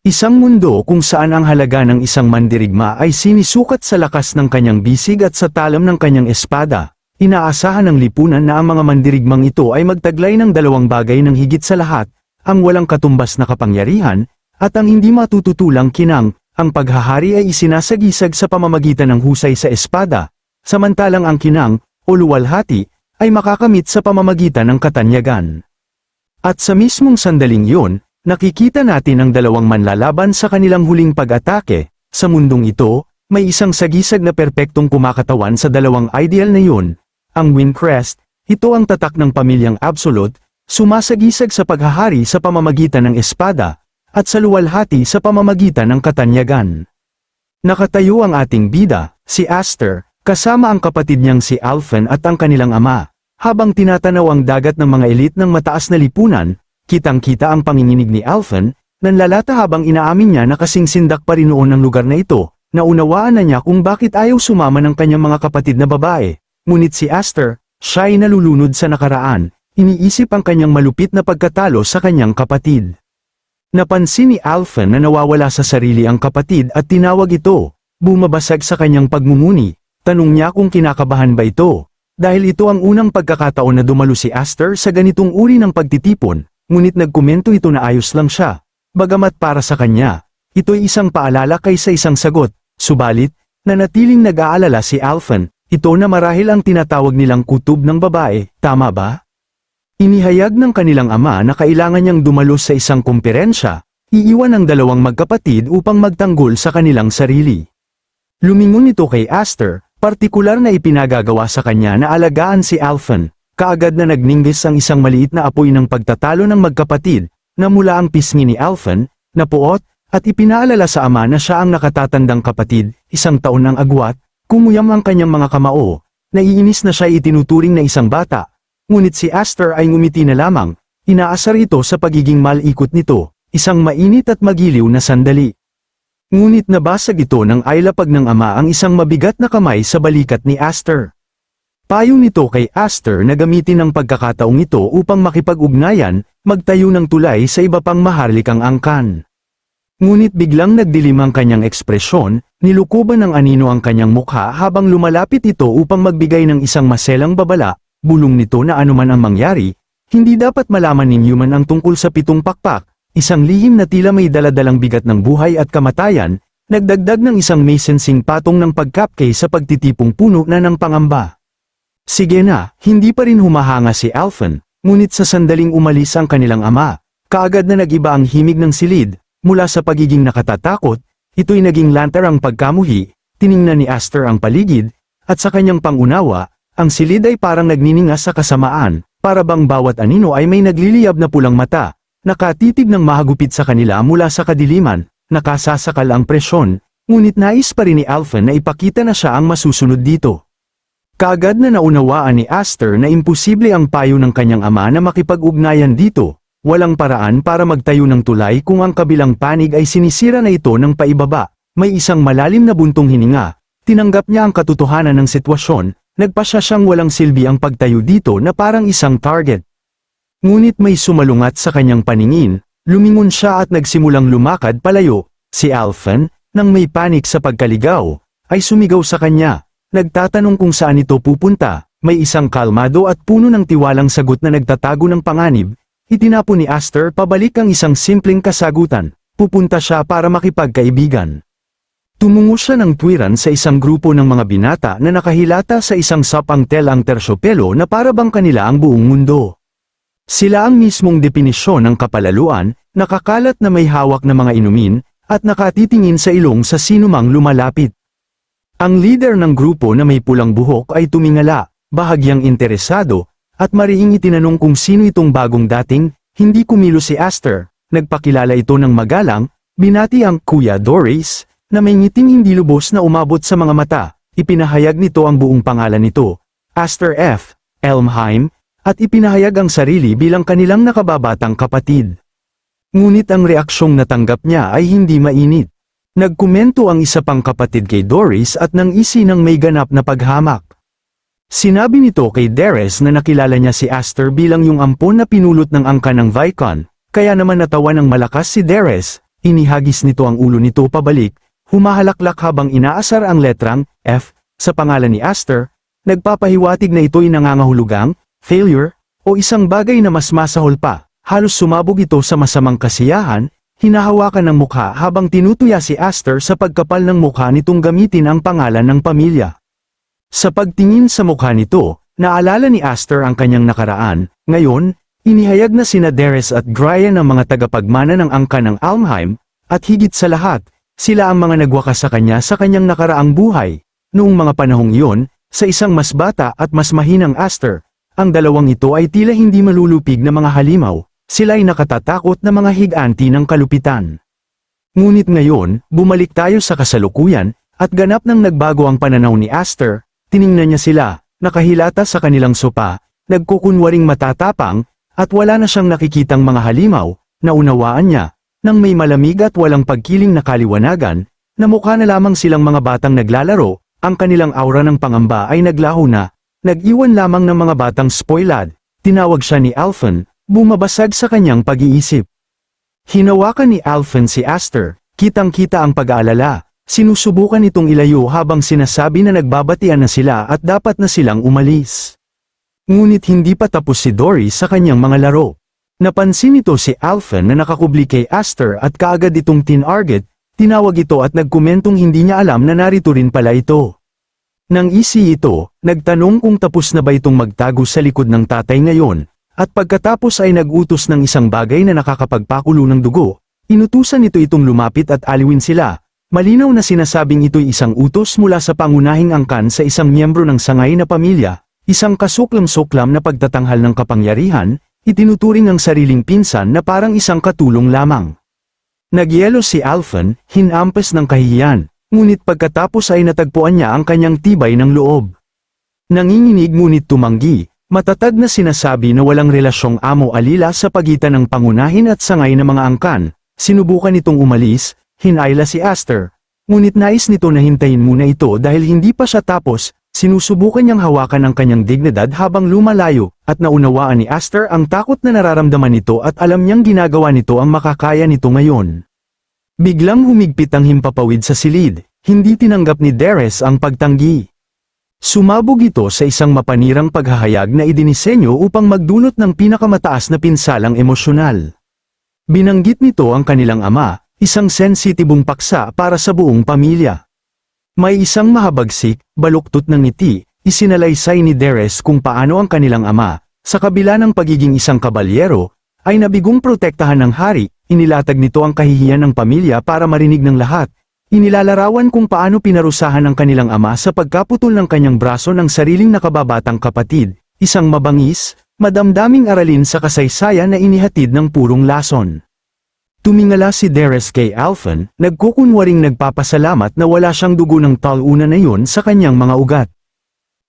Isang mundo kung saan ang halaga ng isang mandirigma ay sinisukat sa lakas ng kanyang bisig at sa talam ng kanyang espada. Inaasahan ng lipunan na ang mga mandirigmang ito ay magtaglay ng 2 bagay ng higit sa lahat, ang walang katumbas na kapangyarihan, at ang hindi matututulang kinang, ang paghahari ay isinasagisag sa pamamagitan ng husay sa espada. Samantalang ang kinang, o luwalhati, ay makakamit sa pamamagitan ng katanyagan. At sa mismong sandaling yun, nakikita natin ang 2 manlalaban sa kanilang huling pag-atake. Sa mundong ito, may isang sagisag na perpektong kumakatawan sa 2 ideal na yun. Ang Windcrest, ito ang tatak ng pamilyang Absolute, sumasagisag sa paghahari sa pamamagitan ng espada, at sa luwalhati sa pamamagitan ng katanyagan. Nakatayo ang ating bida, si Aster, kasama ang kapatid niyang si Alphen at ang kanilang ama, habang tinatanaw ang dagat ng mga elit ng mataas na lipunan. Kitang-kita ang panginginig ni Alphen, Nanlalata habang inaamin niya na kasing sindak pa rin noon ang lugar na ito, naunawaan na niya kung bakit ayaw sumama ng kanyang mga kapatid na babae. Ngunit si Aster, siya ay nalulunod sa nakaraan, iniisip ang kanyang malupit na pagkatalo sa kanyang kapatid. Napansin ni Alphen na nawawala sa sarili ang kapatid at tinawag ito. Bumabasag sa kanyang pagmumuni, tanong niya kung kinakabahan ba ito. Dahil ito ang unang pagkakataon na dumalo si Aster sa ganitong uri ng pagtitipon, ngunit nagkomento ito na ayos lang siya. Bagamat para sa kanya, ito'y isang paalala kaysa isang sagot, subalit, nanatiling nag-aalala si Alphen, ito na marahil ang tinatawag nilang kutob ng babae, tama ba? Inihayag ng kanilang ama na kailangan niyang dumalo sa isang komperensya, iiwan ang dalawang magkapatid upang magtanggol sa kanilang sarili. Lumingon ito kay Aster, partikular na ipinagagawa sa kanya na alagaan si Alphen, kaagad na nagninggis ang isang maliit na apoy ng pagtatalo ng magkapatid, na mula ang pisngi ni Alphen, napuot, at ipinaalala sa ama na siya ang nakatatandang kapatid, 1 taon ng agwat, kumuyam ang kanyang mga kamao, naiinis na siya itinuturing na isang bata, ngunit si Aster ay ngumiti na lamang, inaasar ito sa pagiging malikot nito, isang mainit at magiliw na sandali. Ngunit nabasag ito ng aylapag ng ama ang isang mabigat na kamay sa balikat ni Aster. Payo nito kay Aster na gamitin ang pagkakataong ito upang makipag-ugnayan, magtayo ng tulay sa iba pang maharlikang angkan. Ngunit biglang nagdilim ang kanyang ekspresyon, nilukuban ng anino ang kanyang mukha habang lumalapit ito upang magbigay ng isang maselang babala, bulong nito na anuman ang mangyari, hindi dapat malaman ni Newman ang tungkol sa 7 pakpak. Isang lihim na tila may daladalang bigat ng buhay at kamatayan, nagdagdag ng isang may sensing patong ng pagkapke sa pagtitipong puno na ng pangamba. Sige na, hindi pa rin humahanga si Alphen, ngunit sa sandaling umalis ang kanilang ama, kaagad na nagiba ang himig ng silid, mula sa pagiging nakatatakot, ito'y naging lantarang pagkamuhi, tiningnan ni Aster ang paligid, at sa kanyang pangunawa, ang silid ay parang nagnininga sa kasamaan, para bang bawat anino ay may nagliliyab na pulang mata. Nakatitig ng mahagupit sa kanila mula sa kadiliman, nakasasakal ang presyon, ngunit nais pa rin ni Alphen na ipakita na siya ang masusunod dito. Kaagad na naunawaan ni Aster na imposible ang payo ng kanyang ama na makipag-ugnayan dito, walang paraan para magtayo ng tulay kung ang kabilang panig ay sinisira na ito ng paibaba, may isang malalim na buntong hininga, tinanggap niya ang katotohanan ng sitwasyon, nagpasya siyang walang silbi ang pagtayo dito na parang isang target. Ngunit may sumalungat sa kanyang paningin, lumingon siya at nagsimulang lumakad palayo, si Alphen, nang may panik sa pagkaligaw, ay sumigaw sa kanya, nagtatanong kung saan ito pupunta, may isang kalmado at puno ng tiwalang sagot na nagtatago ng panganib, itinapon ni Aster pabalik ang isang simpleng kasagutan, pupunta siya para makipagkaibigan. Tumungo siya ng tuwiran sa isang grupo ng mga binata na nakahilata sa isang sapang telang tersyopelo na para bang kanila ang buong mundo. Sila ang mismong definisyon ng kapalaluan, nakakalat na may hawak na mga inumin, at nakatitingin sa ilong sa sinumang lumalapit. Ang leader ng grupo na may pulang buhok ay tumingala, bahagyang interesado, at mariing itinanong kung sino itong bagong dating, hindi kumilos si Aster, nagpakilala ito ng magalang, binati ang Kuya Doris, na may ngiting hindi lubos na umabot sa mga mata, ipinahayag nito ang buong pangalan nito, Aster F. Elmheim, at ipinahayag ang sarili bilang kanilang nakababatang kapatid. Ngunit ang reaksyong natanggap niya ay hindi mainit. Nagkomento ang isa pang kapatid kay Doris at nang isi ng may ganap na paghamak. Sinabi nito kay Deres na nakilala niya si Aster bilang yung ampon na pinulot ng angka ng Vicon, kaya naman natawa ng malakas si Deres, inihagis nito ang ulo nito pabalik, humahalaklak habang inaasar ang letrang F sa pangalan ni Aster, nagpapahiwatig na ito'y nangangahulugang failure, o isang bagay na mas masahol pa, halos sumabog ito sa masamang kasiyahan, hinahawakan ng mukha habang tinutuya si Aster sa pagkapal ng mukha nitong gamitin ang pangalan ng pamilya. Sa pagtingin sa mukha nito, naalala ni Aster ang kanyang nakaraan, ngayon, inihayag na sina Deres at Brian ang mga tagapagmana ng angka ng Almheim, at higit sa lahat, sila ang mga nagwakas sa kanyang nakaraang buhay. Noong mga panahong iyon, sa isang mas bata at mas mahinang Aster, ang dalawang ito ay tila hindi malulupig na mga halimaw, sila ay nakatatakot na mga higanti ng kalupitan. Ngunit ngayon, bumalik tayo sa kasalukuyan, at ganap nang nagbago ang pananaw ni Aster, tiningnan niya sila, nakahilata sa kanilang sopa, nagkukunwaring matatapang, at wala na siyang nakikitang mga halimaw, naunawaan niya, Nang may malamig at walang pagkiling na kaliwanagan, na mukha na lamang silang mga batang naglalaro, ang kanilang aura ng pangamba ay naglaho na, nag-iwan lamang ng mga batang spoiled. Tinawag siya ni Alphen, bumabasag sa kanyang pag-iisip. Hinawakan ni Alphen si Aster, kitang-kita ang pag-aalala, sinusubukan itong ilayo habang sinasabi na nagbabatian na sila at dapat na silang umalis. Ngunit hindi pa tapos si Dory sa kanyang mga laro. Napansin ito si Alphen na nakakubli kay Aster at kaagad itong tinarget, tinawag ito at nagkomentong hindi niya alam na narito rin pala ito. Nang isi ito, nagtanong kung tapos na ba itong magtago sa likod ng tatay ngayon, at pagkatapos ay nagutos ng isang bagay na nakakapagpakulo ng dugo, inutusan ito itong lumapit at aliwin sila. Malinaw na sinasabing ito'y isang utos mula sa pangunahing angkan sa isang miyembro ng sangay na pamilya, isang kasuklam-suklam na pagtatanghal ng kapangyarihan, itinuturing ang sariling pinsan na parang isang katulong lamang. Nagyelo si Alphen, hinampas ng kahihiyan. Ngunit pagkatapos ay natagpuan niya ang kanyang tibay ng loob. Nanginginig ngunit tumanggi, matatag na sinasabi na walang relasyong amo-alila sa pagitan ng pangunahin at sangay na mga angkan. Sinubukan itong umalis, hinayla si Aster. Ngunit nais nito na hintayin muna ito dahil hindi pa siya tapos, sinusubukan niyang hawakan ang kanyang dignidad habang lumalayo, at naunawaan ni Aster ang takot na nararamdaman nito at alam niyang ginagawa nito ang makakaya nito ngayon. Biglang humigpit ang himpapawid sa silid, hindi tinanggap ni Darius ang pagtanggi. Sumabog ito sa isang mapanirang paghahayag na idinisenyo upang magdulot ng pinakamataas na pinsalang emosyonal. Binanggit nito ang kanilang ama, isang sensitibong paksa para sa buong pamilya. May isang mahabagsik, baluktot ng ngiti, isinalaysay ni Darius kung paano ang kanilang ama, sa kabila ng pagiging isang kabalyero, ay nabigong protektahan ng hari. Inilatag nito ang kahihiyan ng pamilya para marinig ng lahat. Inilalarawan kung paano pinarusahan ng kanilang ama sa pagkaputol ng kanyang braso ng sariling nakababatang kapatid, isang mabangis, madamdaming aralin sa kasaysayan na inihatid ng purong lason. Tumingala si Darius kay Alphen, nagkukunwaring nagpapasalamat na wala siyang dugo ng taluna na iyon sa kanyang mga ugat.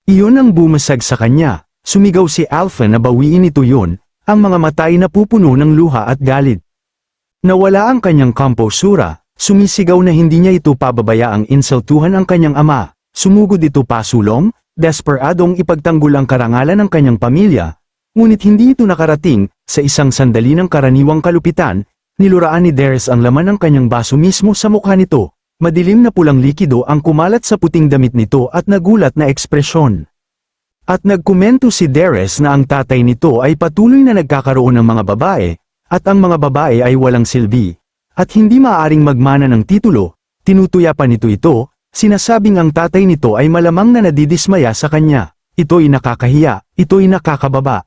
Iyon ang bumasag sa kanya, sumigaw si Alphen na bawiin ito yun, ang mga mata ay napupuno ng luha at galit. Nawala ang kanyang komposura, sumisigaw na hindi niya ito pababayaang insultuhan ang kanyang ama, sumugod ito pasulong, desperadong ipagtanggol ang karangalan ng kanyang pamilya, ngunit hindi ito nakarating, sa isang sandali ng karaniwang kalupitan, niluraan ni Darius ang laman ng kanyang baso mismo sa mukha nito, madilim na pulang likido ang kumalat sa puting damit nito at nagulat na ekspresyon. At nagkomento si Darius na ang tatay nito ay patuloy na nagkakaroon ng mga babae, at ang mga babae ay walang silbi, at hindi maaaring magmana ng titulo. Tinutuya pa nito ito, sinasabing ang tatay nito ay malamang na nadidismaya sa kanya. Ito'y nakakahiya, ito'y nakakababa.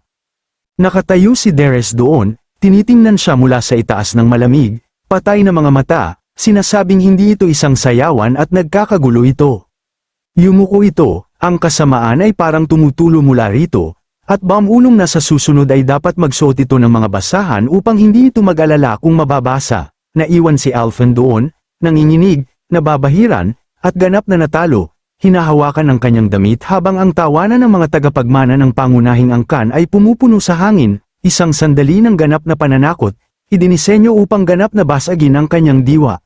Nakatayo si Darius doon, tinitingnan siya mula sa itaas ng malamig, patay na mga mata, sinasabing hindi ito isang sayawan at nagkakagulo ito. Yumuko ito, ang kasamaan ay parang tumutulo mula rito, at bamulong na sa susunod ay dapat magsuot ito ng mga basahan upang hindi ito mag-alala kung mababasa. Naiwan si Alphen doon, nanginginig, nababahiran, at ganap na natalo, hinahawakan ang kanyang damit habang ang tawanan ng mga tagapagmana ng pangunahing angkan ay pumupuno sa hangin, isang sandali ng ganap na pananakot, idinisenyo upang ganap na basagin ang kanyang diwa.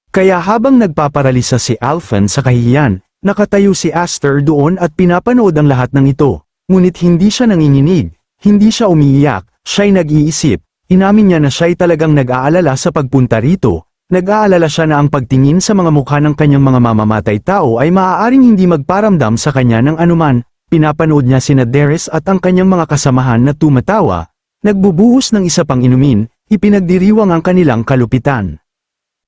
Kaya habang nagpaparalisa si Alphen sa kahihiyan, nakatayo si Aster doon at pinapanood ang lahat ng ito. Ngunit hindi siya nanginginig, hindi siya umiiyak, siya'y nag-iisip, inamin niya na siya'y talagang nag-aalala sa pagpunta rito, nag-aalala siya na ang pagtingin sa mga mukha ng kanyang mga mamamatay tao ay maaaring hindi magparamdam sa kanya ng anuman. Pinapanood niya sina Darius at ang kanyang mga kasamahan na tumatawa, nagbubuhos ng isa pang inumin, ipinagdiriwang ang kanilang kalupitan.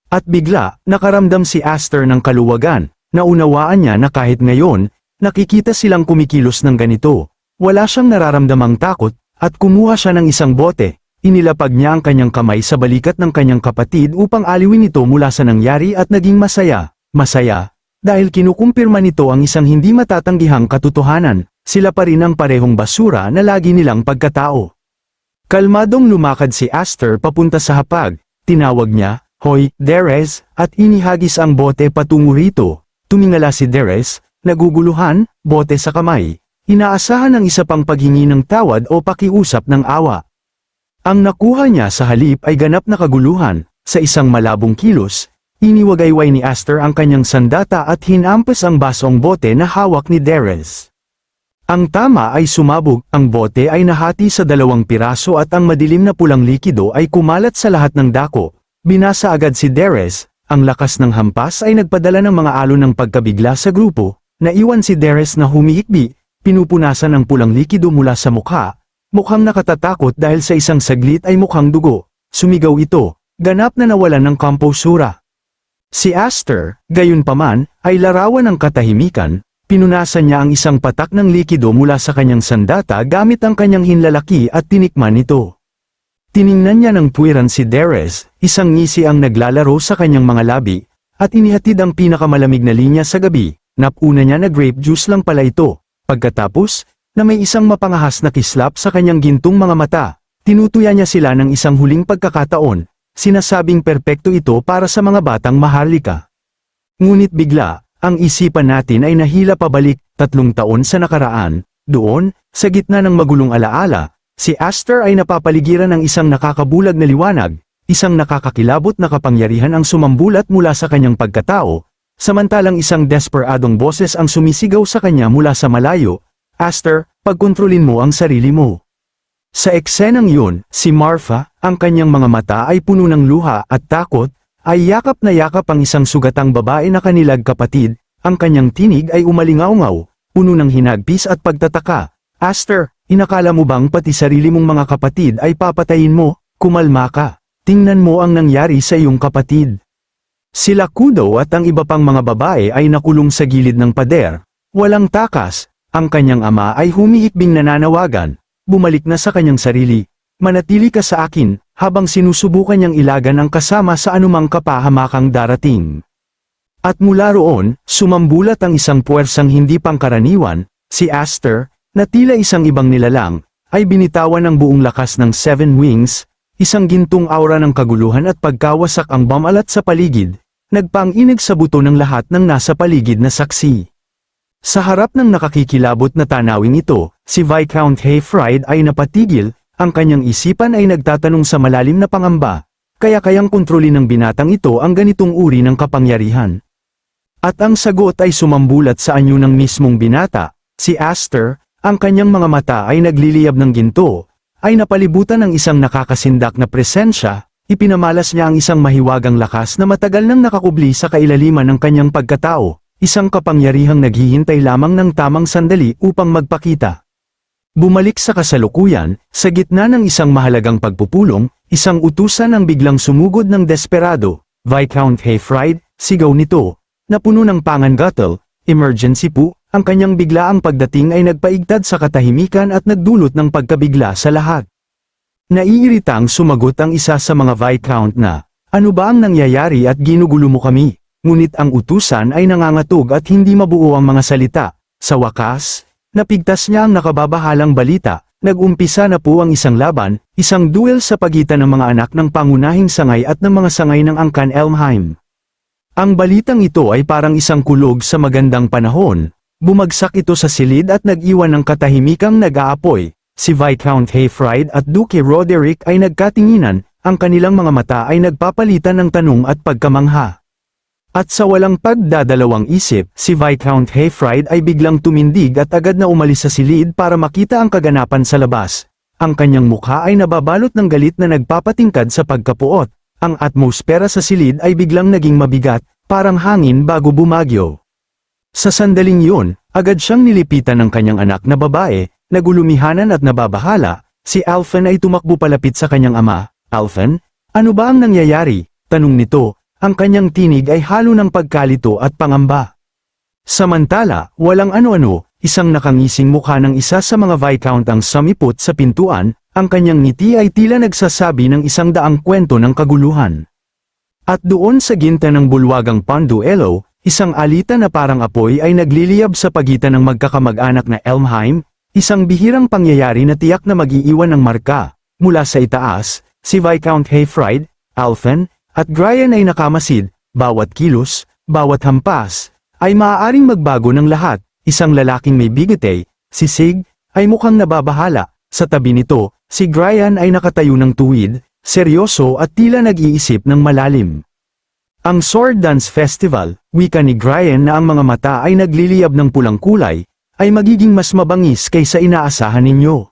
At bigla, nakaramdam si Aster ng kaluwagan, naunawaan niya na kahit ngayon, nakikita silang kumikilos ng ganito, wala siyang nararamdamang takot, at kumuha siya ng isang bote, inilapag niya ang kanyang kamay sa balikat ng kanyang kapatid upang aliwin ito mula sa nangyari at naging masaya, dahil kinukumpirma nito ang isang hindi matatanggihang katotohanan, sila pa rin ang parehong basura na lagi nilang pagkatao. Kalmadong lumakad si Aster papunta sa hapag, tinawag niya, "Hoy, Darius," at inihagis ang bote patungo rito. Tumingala si Darius, naguguluhan, bote sa kamay, inaasahan ang isa pang paghingi ng tawad o pakiusap ng awa. Ang nakuha niya sa halip ay ganap na kaguluhan, Sa isang malabong kilos, iniwagayway ni Aster ang kanyang sandata at hinampas ang basong bote na hawak ni Derez. Ang tama ay sumabog, ang bote ay nahati sa 2 piraso at ang madilim na pulang likido ay kumalat sa lahat ng dako. Binasa agad si Derez, ang lakas ng hampas ay nagpadala ng mga alon ng pagkabigla sa grupo, naiwan si Derez na humihikbi, pinupunasan ang pulang likido mula sa mukha, mukhang nakatatakot dahil sa isang saglit ay mukhang dugo. Sumigaw ito, ganap na nawalan ng komposura. Si Aster, gayunpaman, ay larawan ng katahimikan. Pinunasan niya ang isang patak ng likido mula sa kanyang sandata gamit ang kanyang hinlalaki at tinikman ito. Tiningnan niya ng tuwiran si Derez, isang ngisi ang naglalaro sa kanyang mga labi, at inihatid ang pinakamalamig na linya sa gabi. Napuna niya na grape juice lang pala ito. Pagkatapos, na may isang mapangahas na kislap sa kanyang gintong mga mata, tinutuya niya sila ng isang huling pagkakataon, sinasabing perpekto ito para sa mga batang maharlika. Ngunit bigla, ang isipan natin ay nahila pabalik, 3 taon sa nakaraan. Doon, sa gitna ng magulong alaala, si Aster ay napapaligiran ng isang nakakabulag na liwanag, isang nakakakilabot na kapangyarihan ang sumambulat mula sa kanyang pagkatao, samantalang isang desperadong boses ang sumisigaw sa kanya mula sa malayo, Aster, pagkontrolin mo ang sarili mo. Sa eksenang yun, si Marfa, ang kanyang mga mata ay puno ng luha at takot, ay yakap na yakap ang isang sugatang babae na kanilang kapatid, ang kanyang tinig ay umalingaungaw, puno ng hinagpis at pagtataka. Aster, inakala mo bang pati sarili mong mga kapatid ay papatayin mo? Kumalma ka. Tingnan mo ang nangyari sa iyong kapatid. Sila Kudo at ang iba pang mga babae ay nakulong sa gilid ng pader. Walang takas, ang kanyang ama ay humihikbing nananawagan, bumalik na sa kanyang sarili. Manatili ka sa akin, habang sinusubukan niyang ilagan ang kasama sa anumang kapahamakang darating. At mula roon, sumambulat ang isang puwersang hindi pangkaraniwan, si Aster, na tila isang ibang nilalang, ay binitawan ng buong lakas ng 7 wings, isang gintong aura ng kaguluhan at pagkawasak ang bumalat sa paligid, nagpanginig sa buto ng lahat ng nasa paligid na saksi. Sa harap ng nakakikilabot na tanawing ito, si Viscount Hayfried ay napatigil, ang kanyang isipan ay nagtatanong sa malalim na pangamba, kaya kayang kontrolin ng binatang ito ang ganitong uri ng kapangyarihan. At ang sagot ay sumambulat sa anyo ng mismong binata, si Aster, ang kanyang mga mata ay nagliliyab ng ginto, ay napalibutan ng isang nakakasindak na presensya, ipinamalas niya ang isang mahiwagang lakas na matagal nang nakakubli sa kailaliman ng kanyang pagkatao, isang kapangyarihang naghihintay lamang ng tamang sandali upang magpakita. Bumalik sa kasalukuyan, sa gitna ng isang mahalagang pagpupulong, isang utusan ang biglang sumugod ng desperado, Viscount Hayfried, sigaw nito, na puno ng pangangatal, emergency po, ang kanyang biglaang pagdating ay nagpaigtad sa katahimikan at nagdulot ng pagkabigla sa lahat. Naiiritang sumagot ang isa sa mga Viscount na, ano ba ang nangyayari at ginugulo mo kami? Ngunit ang utusan ay nangangatog at hindi mabuo ang mga salita. Sa wakas, napigtas niya ang nakababahalang balita, nag-umpisa na po ang isang laban, isang duel sa pagitan ng mga anak ng pangunahing sangay at ng mga sangay ng Angkan Elmheim. Ang balitang ito ay parang isang kulog sa magandang panahon, bumagsak ito sa silid at nag-iwan ng katahimikang nag-aapoy, si Viscount Hayfried at Duke Roderick ay nagkatinginan, ang kanilang mga mata ay nagpapalitan ng tanong at pagkamangha. At sa walang pagdadalawang isip, si Viscount Hayfried ay biglang tumindig at agad na umalis sa silid para makita ang kaganapan sa labas. Ang kanyang mukha ay nababalot ng galit na nagpapatingkad sa pagkapuot. Ang atmosfera sa silid ay biglang naging mabigat, parang hangin bago bumagyo. Sa sandaling yun, agad siyang nilipitan ng kanyang anak na babae, nagulumihanan at nababahala. Si Alphen ay tumakbo palapit sa kanyang ama. Alphen, ano ba ang nangyayari? Tanong nito. Ang kanyang tinig ay halo ng pagkalito at pangamba. Samantala, walang ano-ano, isang nakangising mukha ng isa sa mga Viscount ang sumipot sa pintuan, ang kanyang ngiti ay tila nagsasabi ng 100 kwento ng kaguluhan. At doon sa ginta ng bulwagang Panduelo, isang alita na parang apoy ay nagliliyab sa pagitan ng magkakamag-anak na Elmheim, isang bihirang pangyayari na tiyak na mag-iiwan ng marka. Mula sa itaas, si Viscount Hayfried, Alphen, at Grian ay nakamasid, bawat kilos, bawat hampas, ay maaaring magbago ng lahat. Isang lalaking may bigotay, si Sig, ay mukhang nababahala. Sa tabi nito, si Grian ay nakatayo ng tuwid, seryoso at tila nag-iisip ng malalim. Ang Sword Dance Festival, wika ni Grian na ang mga mata ay nagliliyab ng pulang kulay, ay magiging mas mabangis kaysa inaasahan ninyo.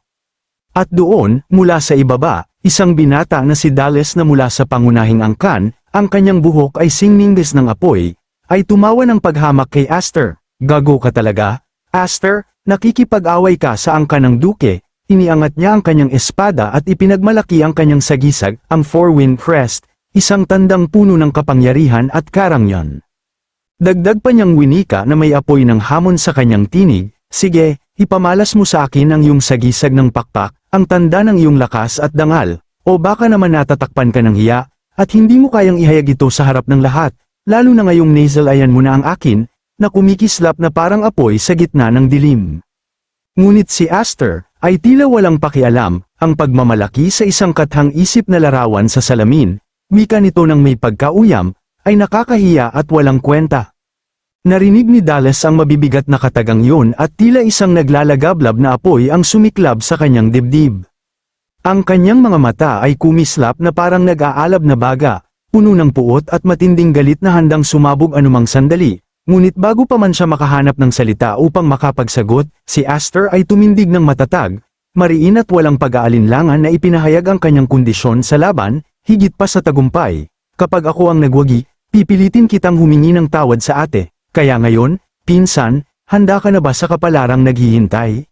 At doon, mula sa ibaba, isang binata na si Dallas na mula sa pangunahing angkan, ang kanyang buhok ay singningis ng apoy, ay tumawa ng paghamak kay Aster. Gago ka talaga, Aster, nakikipag-away ka sa angkan ng duke. Iniangat niya ang kanyang espada at ipinagmalaki ang kanyang sagisag, ang Four-Wind Crest, isang tandang puno ng kapangyarihan at karangyaan. Dagdag pa niyang winika na may apoy ng hamon sa kanyang tinig, sige, ipamalas mo sa akin ang iyong sagisag ng pakpak, ang tanda ng iyong lakas at dangal, o baka naman natatakpan ka ng hiya, at hindi mo kayang ihayag ito sa harap ng lahat, lalo na ngayong nasalayan mo na ang akin, na kumikislap na parang apoy sa gitna ng dilim. Ngunit si Aster, ay tila walang pakialam, ang pagmamalaki sa isang kathang-isip na larawan sa salamin, wika nito ng may pagkauyam, ay nakakahiya at walang kwenta. Narinig ni Dallas ang mabibigat na katagang yun at tila isang naglalagablab na apoy ang sumiklab sa kanyang dibdib. Ang kanyang mga mata ay kumislap na parang nag-aalab na baga, puno ng puot at matinding galit na handang sumabog anumang sandali. Ngunit bago pa man siya makahanap ng salita upang makapagsagot, si Aster ay tumindig ng matatag, mariin at walang pag-aalinlangan na ipinahayag ang kanyang kondisyon sa laban, higit pa sa tagumpay. Kapag ako ang nagwagi, pipilitin kitang humingi ng tawad sa ate, kaya ngayon, pinsan, handa ka na ba sa kapalarang naghihintay?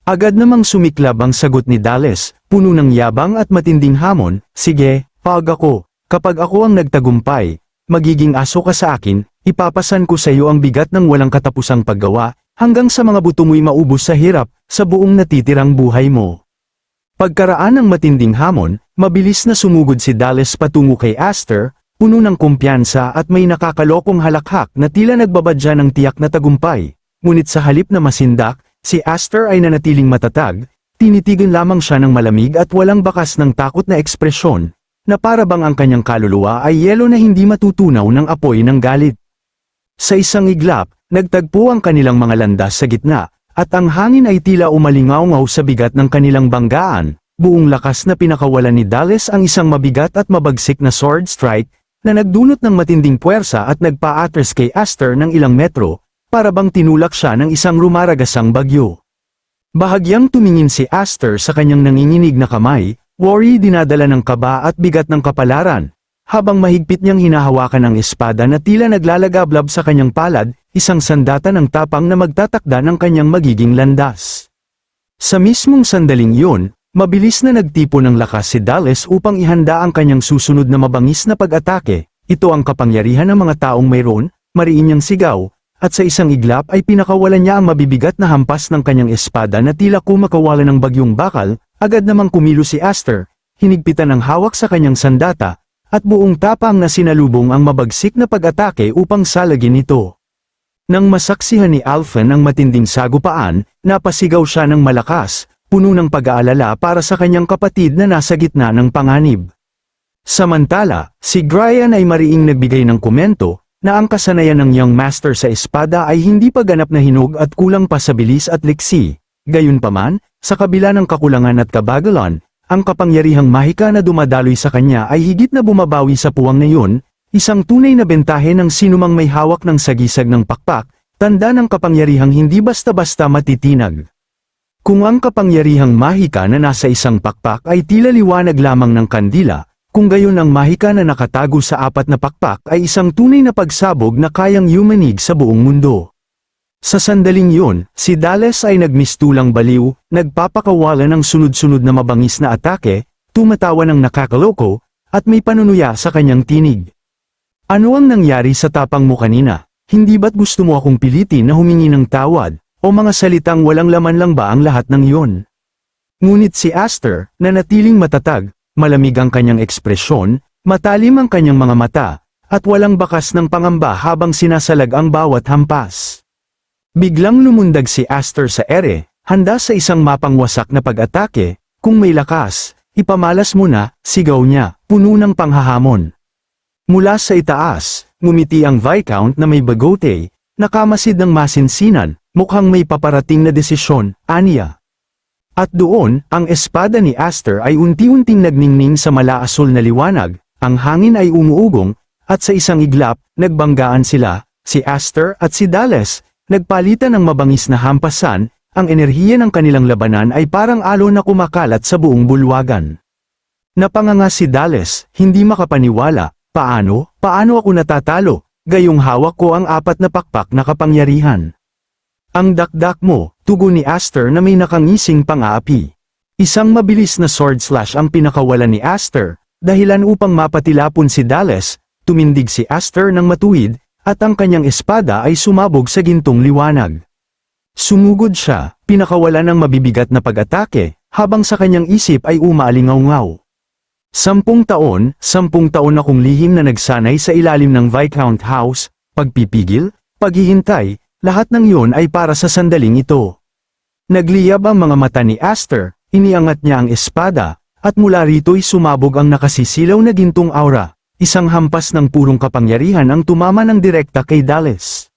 Agad namang sumiklab ang sagot ni Dallas, puno ng yabang at matinding hamon, sige, kapag ako ang nagtagumpay, magiging aso ka sa akin, ipapasan ko sa iyo ang bigat ng walang katapusang paggawa, hanggang sa mga buto mo'y maubos sa hirap, sa buong natitirang buhay mo. Pagkaraan ng matinding hamon, mabilis na sumugod si Dallas patungo kay Aster, puno ng kumpiyansa at may nakakalokong halakhak na tila nagbabadya ng tiyak na tagumpay. Ngunit sa halip na masindak, si Aster ay nanatiling matatag, tinitigan lamang siya ng malamig at walang bakas ng takot na ekspresyon, na para bang ang kanyang kaluluwa ay yelo na hindi matutunaw ng apoy ng galit. Sa isang iglap, nagtagpo ang kanilang mga landas sa gitna, at ang hangin ay tila umalingaw-ngaw sa bigat ng kanilang banggaan. Buong lakas na pinakawalan ni Dallas ang isang mabigat at mabagsik na sword strike, na nagdulot ng matinding puwersa at nagpa-atras kay Aster ng ilang metro, para bang tinulak siya ng isang rumaragasang bagyo. Bahagyang tumingin si Aster sa kanyang nanginginig na kamay, worry dinadala ng kaba at bigat ng kapalaran. Habang mahigpit niyang hinahawakan ang espada na tila naglalagablab sa kanyang palad, isang sandata ng tapang na magtatakda ng kanyang magiging landas. Sa mismong sandaling yun, mabilis na nagtipo ng lakas si Dallas upang ihanda ang kanyang susunod na mabangis na pag-atake. Ito ang kapangyarihan ng mga taong mayroon, mariin niyang sigaw, at sa isang iglap ay pinakawalan niya ang mabibigat na hampas ng kanyang espada na tila kumakawalan ng bagyong bakal. Agad namang kumilos si Aster, hinigpitan ang hawak sa kanyang sandata, at buong tapang na sinalubong ang mabagsik na pag-atake upang salagin ito. Nang masaksihan ni Alphen ang matinding sagupaan, napasigaw siya ng malakas, puno ng pag-aalala para sa kanyang kapatid na nasa gitna ng panganib. Samantala, si Grian ay mariing nagbigay ng komento, na ang kasanayan ng young master sa espada ay hindi pa ganap na hinog at kulang pa sa bilis at liksi. Gayunpaman, sa kabila ng kakulangan at kabagalan, ang kapangyarihang mahika na dumadaloy sa kanya ay higit na bumabawi sa puwang na yun, isang tunay na bentahe ng sinumang may hawak ng sagisag ng pakpak, tanda ng kapangyarihang hindi basta-basta matitinag. Kung ang kapangyarihang mahika na nasa isang pakpak ay tila liwanag lamang ng kandila, kung gayon ang mahika na nakatago sa apat na pakpak ay isang tunay na pagsabog na kayang yumanig sa buong mundo. Sa sandaling yun, si Dallas ay nagmistulang baliw, nagpapakawala ng sunod-sunod na mabangis na atake, tumatawa ng nakakaloko, at may panunuya sa kanyang tinig. Ano ang nangyari sa tapang mo kanina? Hindi ba't gusto mo akong pilitin na humingi ng tawad, o mga salitang walang laman lang ba ang lahat ng iyon? Ngunit si Aster, na natiling matatag, malamig ang kanyang ekspresyon, matalim ang kanyang mga mata, at walang bakas ng pangamba habang sinasalag ang bawat hampas. Biglang lumundag si Aster sa ere, handa sa isang mapangwasak na pag-atake, kung may lakas, ipamalas mo na, sigaw niya, puno ng panghahamon. Mula sa itaas, ngumiti ang Viscount na may bagote, nakamasid ng masinsinan, mukhang may paparating na desisyon, aniya. At doon, ang espada ni Aster ay unti-unting nagningning sa malaasul na liwanag, ang hangin ay umuugong, at sa isang iglap, nagbanggaan sila, si Aster at si Dallas, nagpalitan ng mabangis na hampasan, ang enerhiya ng kanilang labanan ay parang alon na kumakalat sa buong bulwagan. Napanganga si Dallas, hindi makapaniwala, paano ako natatalo, gayong hawak ko ang 4 na pakpak na kapangyarihan. Ang dakdak mo, tugon ni Aster na may nakangising pang-aapi. Isang mabilis na sword slash ang pinakawalan ni Aster, dahilan upang mapatilapon si Dallas, tumindig si Aster ng matuwid, at ang kanyang espada ay sumabog sa gintong liwanag. Sumugod siya, pinakawalan ng mabibigat na pag-atake, habang sa kanyang isip ay umaalingaw-ngaw. 10 taon akong lihim na nagsanay sa ilalim ng Viscount House, pagpipigil, paghihintay, lahat ng iyon ay para sa sandaling ito. Nagliyab ang mga mata ni Aster, iniangat niya ang espada, at mula rito'y sumabog ang nakasisilaw na gintong aura, isang hampas ng purong kapangyarihan ang tumama ng direkta kay Dallas.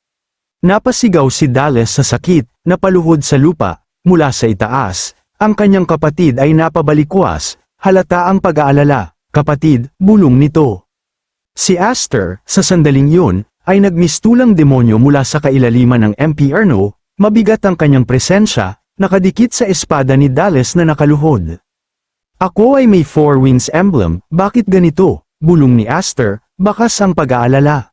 Napasigaw si Dallas sa sakit, napaluhod sa lupa, mula sa itaas, ang kanyang kapatid ay napabalikwas, halata ang pag-aalala, kapatid, bulong nito. Si Aster, sa sandaling yun, ay nagmistulang demonyo mula sa kailaliman ng impyerno, mabigat ang kanyang presensya, nakadikit sa espada ni Dallas na nakaluhod. Ako ay may 4 winds emblem, bakit ganito? Bulong ni Aster, bakas ang pag-aalala.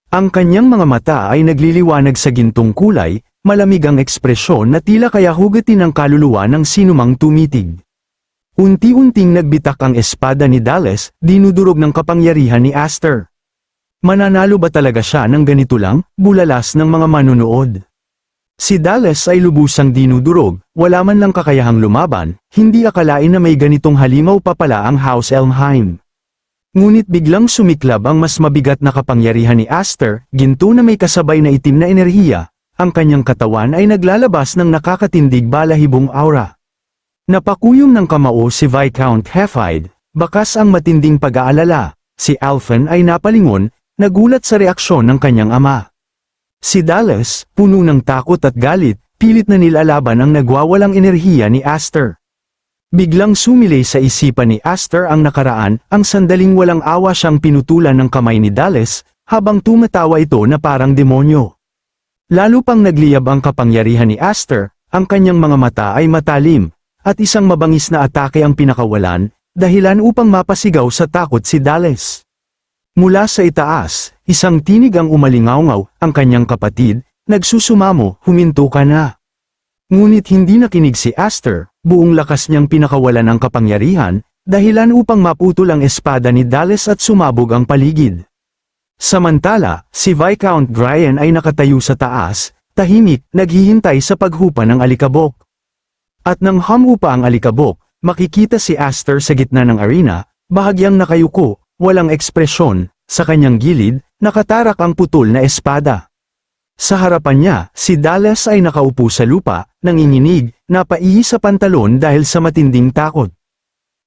Ang kanyang mga mata ay nagliliwanag sa gintong kulay, malamig ang ekspresyon na tila kaya hugatin ang kaluluwa ng sinumang tumitig. Unti-unting nagbitak ang espada ni Dallas, dinudurog ng kapangyarihan ni Aster. Mananalo ba talaga siya ng ganito lang? Bulalas ng mga manunood. Si Dallas ay lubusang dinudurog, wala man lang kakayahang lumaban, hindi akalain na may ganitong halimaw pa pala ang House Elmheim. Ngunit biglang sumiklab ang mas mabigat na kapangyarihan ni Aster, ginto na may kasabay na itim na enerhiya, ang kanyang katawan ay naglalabas ng nakakatindig balahibong aura. Napakuyom ng kamao si Viscount Heffide, bakas ang matinding pag-aalala, si Alphen ay napalingon, nagulat sa reaksyon ng kanyang ama. Si Dallas, puno ng takot at galit, pilit na nilalaban ang nagwawalang enerhiya ni Aster. Biglang sumilay sa isipan ni Aster ang nakaraan, ang sandaling walang awa siyang pinutulan ng kamay ni Dallas, habang tumatawa ito na parang demonyo. Lalo pang nagliyab ang kapangyarihan ni Aster, ang kanyang mga mata ay matalim, at isang mabangis na atake ang pinakawalan, dahilan upang mapasigaw sa takot si Dallas. Mula sa itaas, isang tinig ang umalingaw-ngaw, ang kanyang kapatid, nagsusumamo, huminto ka na. Ngunit hindi nakinig si Aster, buong lakas niyang pinakawalan ang kapangyarihan, dahilan upang maputol ang espada ni Dallas at sumabog ang paligid. Samantala, si Viscount Brian ay nakatayo sa taas, tahimik, naghihintay sa paghupa ng alikabok. At nang humupa ang alikabok, makikita si Aster sa gitna ng arena, bahagyang nakayuko, walang ekspresyon, sa kanyang gilid, nakatarak ang putol na espada. Sa harapan niya, si Dallas ay nakaupo sa lupa, nanginginig, napaihi sa pantalon dahil sa matinding takot.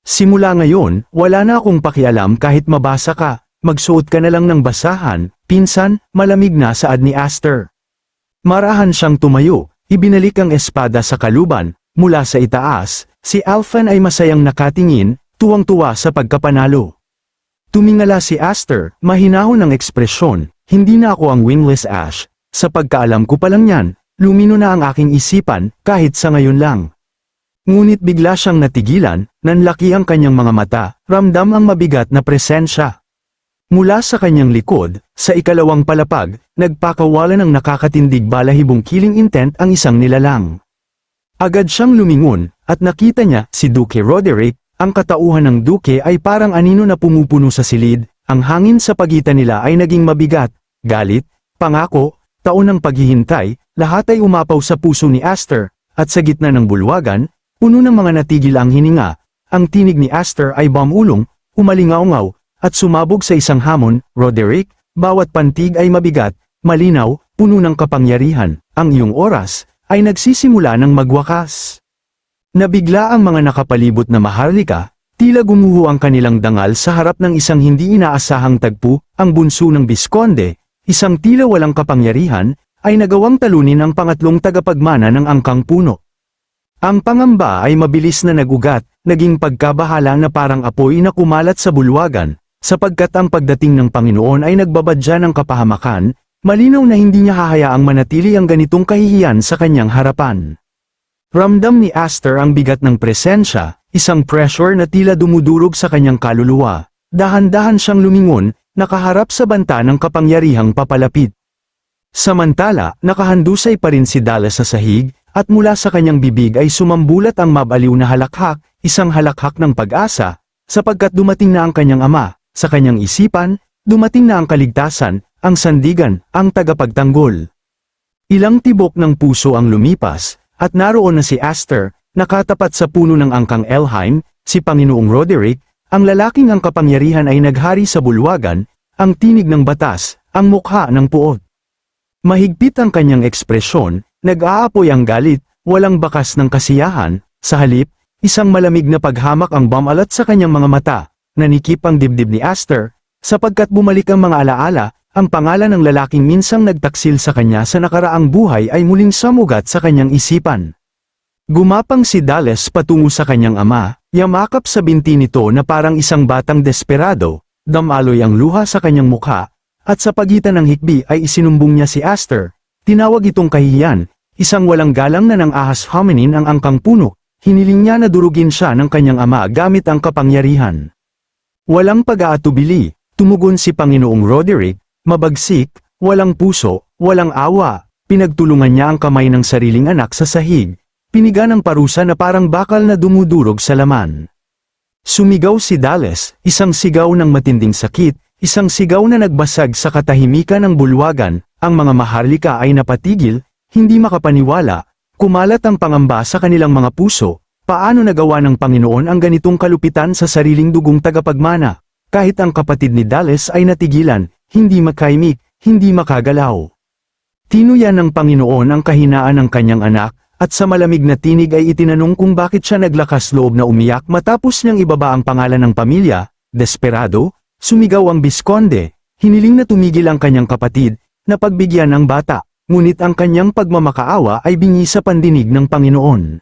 Simula ngayon, wala na akong pakialam kahit mabasa ka, magsuot ka na lang ng basahan, pinsan, malamig na saad ni Aster. Marahan siyang tumayo, ibinalik ang espada sa kaluban, mula sa itaas, si Alphen ay masayang nakatingin, tuwang-tuwa sa pagkapanalo. Tumingala si Aster, mahinahon ang ekspresyon, hindi na ako ang wingless ash, sa pagkaalam ko pa lang yan, lumino na ang aking isipan, kahit sa ngayon lang. Ngunit bigla siyang natigilan, nanlaki ang kanyang mga mata, ramdam ang mabigat na presensya. Mula sa kanyang likod, sa ikalawang palapag, nagpakawala ng nakakatindig balahibong killing intent ang isang nilalang. Agad siyang lumingon, at nakita niya, si Duke Roderick, ang katauhan ng Duke ay parang anino na pumupuno sa silid, ang hangin sa pagitan nila ay naging mabigat, galit, pangako, taon ng paghihintay, lahat ay umapaw sa puso ni Aster, at sa gitna ng bulwagan, puno ng mga natigil ang hininga, ang tinig ni Aster ay bumulong, umalingaw-ngaw, at sumabog sa isang hamon, Roderick, bawat pantig ay mabigat, malinaw, puno ng kapangyarihan, ang iyong oras, ay nagsisimula ng magwakas. Nabigla ang mga nakapalibot na maharlika, tila gumuho ang kanilang dangal sa harap ng isang hindi inaasahang tagpo, ang bunso ng Bisconde, isang tila walang kapangyarihan, ay nagawang talunin ang pangatlong tagapagmana ng angkang puno. Ang pangamba ay mabilis na nagugat, naging pagkabahala na parang apoy na kumalat sa bulwagan, sapagkat ang pagdating ng Panginoon ay nagbabadya ng kapahamakan, malinaw na hindi niya hahayaang manatili ang ganitong kahihiyan sa kanyang harapan. Ramdam ni Aster ang bigat ng presensya, isang pressure na tila dumudurog sa kanyang kaluluwa. Dahan-dahan siyang lumingon, nakaharap sa banta ng kapangyarihang papalapit. Samantala, nakahandusay pa rin si Dallas sa sahig, at mula sa kanyang bibig ay sumambulat ang mabaliw na halakhak, isang halakhak ng pag-asa, sapagkat dumating na ang kanyang ama, sa kanyang isipan, dumating na ang kaligtasan, ang sandigan, ang tagapagtanggol. Ilang tibok ng puso ang lumipas, at naroon na si Aster, nakatapat sa puno ng angkang Elheim, si Panginoong Roderick, ang lalaking ang kapangyarihan ay naghari sa bulwagan, ang tinig ng batas, ang mukha ng puot. Mahigpit ang kanyang ekspresyon, nag-aapoy ang galit, walang bakas ng kasiyahan, sa halip, isang malamig na paghamak ang bumalat sa kanyang mga mata, nanikip ang dibdib ni Aster, sapagkat bumalik ang mga alaala, ang pangalan ng lalaking minsang nagtaksil sa kanya sa nakaraang buhay ay muling samugat sa kanyang isipan. Gumapang si Dallas patungo sa kanyang ama, yamakap sa binti nito na parang isang batang desperado, damaloy ang luha sa kanyang mukha, at sa pagitan ng hikbi ay isinumbong niya si Aster. Tinawag itong kahihiyan, isang walang galang na ng ahas hominin ang angkang puno, hiniling niya na durugin siya ng kanyang ama gamit ang kapangyarihan. Walang pag-aatubili, tumugon si Panginoong Roderick, mabagsik, walang puso, walang awa, pinagtulungan niya ang kamay ng sariling anak sa sahig, piniga ng parusa na parang bakal na dumudurog sa laman. Sumigaw si Dallas, isang sigaw ng matinding sakit, isang sigaw na nagbasag sa katahimikan ng bulwagan, ang mga maharlika ay napatigil, hindi makapaniwala, kumalat ang pangamba sa kanilang mga puso, paano nagawa ng Panginoon ang ganitong kalupitan sa sariling dugong tagapagmana, kahit ang kapatid ni Dallas ay natigilan, hindi makaimik, hindi makagalaw. Tinuyan ng Panginoon ang kahinaan ng kanyang anak, at sa malamig na tinig ay itinanong kung bakit siya naglakas loob na umiyak matapos niyang ibaba ang pangalan ng pamilya. Desperado, sumigaw ang Bisconde, hiniling na tumigil ang kanyang kapatid, na pagbigyan ng bata, ngunit ang kanyang pagmamakaawa ay bingi sa pandinig ng Panginoon.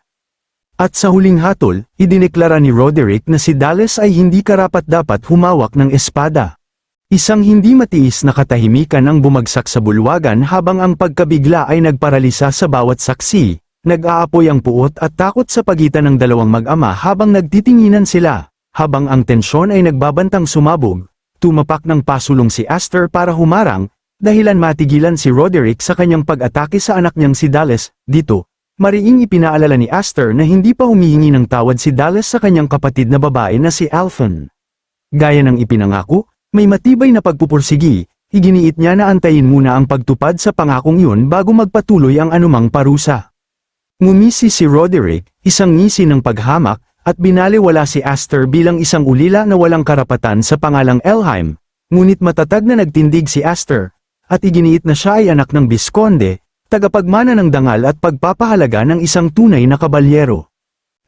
At sa huling hatol, idineklara ni Roderick na si Dallas ay hindi karapat-dapat humawak ng espada. Isang hindi matiis na katahimikan ang bumagsak sa bulwagan habang ang pagkabigla ay nagparalisa sa bawat saksi. Nag-aapoy ang puot at takot sa pagitan ng dalawang mag-ama habang nagtitinginan sila, habang ang tensyon ay nagbabantang sumabog. Tumapak ng pasulong si Aster para humarang, dahilan matigilan si Roderick sa kanyang pag-atake sa anak niyang si Dallas. Dito, mariing ipinaalala ni Aster na hindi pa humihingi ng tawad si Dallas sa kanyang kapatid na babae na si Alphen. Gaya ng ipinangako, may matibay na pagpupursigi, iginiit niya na antayin muna ang pagtupad sa pangakong yun bago magpatuloy ang anumang parusa. Ngumisi si Roderick, isang ngisi ng paghamak, at binaliwala si Aster bilang isang ulila na walang karapatan sa pangalang Elheim, ngunit matatag na nagtindig si Aster, at iginiit na siya ay anak ng Bisconde, tagapagmana ng dangal at pagpapahalaga ng isang tunay na kabalyero.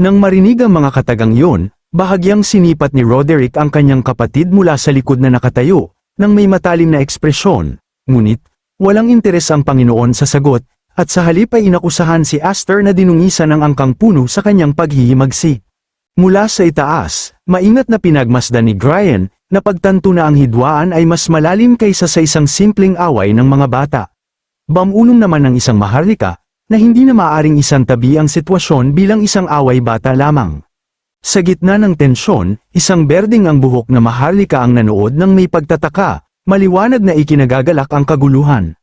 Nang marinig ang mga katagang yun, bahagyang sinipat ni Roderick ang kanyang kapatid mula sa likod na nakatayo, nang may matalim na ekspresyon, ngunit, walang interes ang Panginoon sa sagot, at sa halip ay inakusahan si Aster na dinungisan ng angkang puno sa kanyang paghihimagsik. Mula sa itaas, maingat na pinagmasdan ni Brian, na pagtanto na ang hidwaan ay mas malalim kaysa sa isang simpleng away ng mga bata. Bamunong naman ng isang maharlika, na hindi na maaaring isantabi ang sitwasyon bilang isang away bata lamang. Sa gitna ng tensyon, isang berdeng ang buhok na maharlika ang nanood ng may pagtataka, maliwanag na ikinagagalak ang kaguluhan.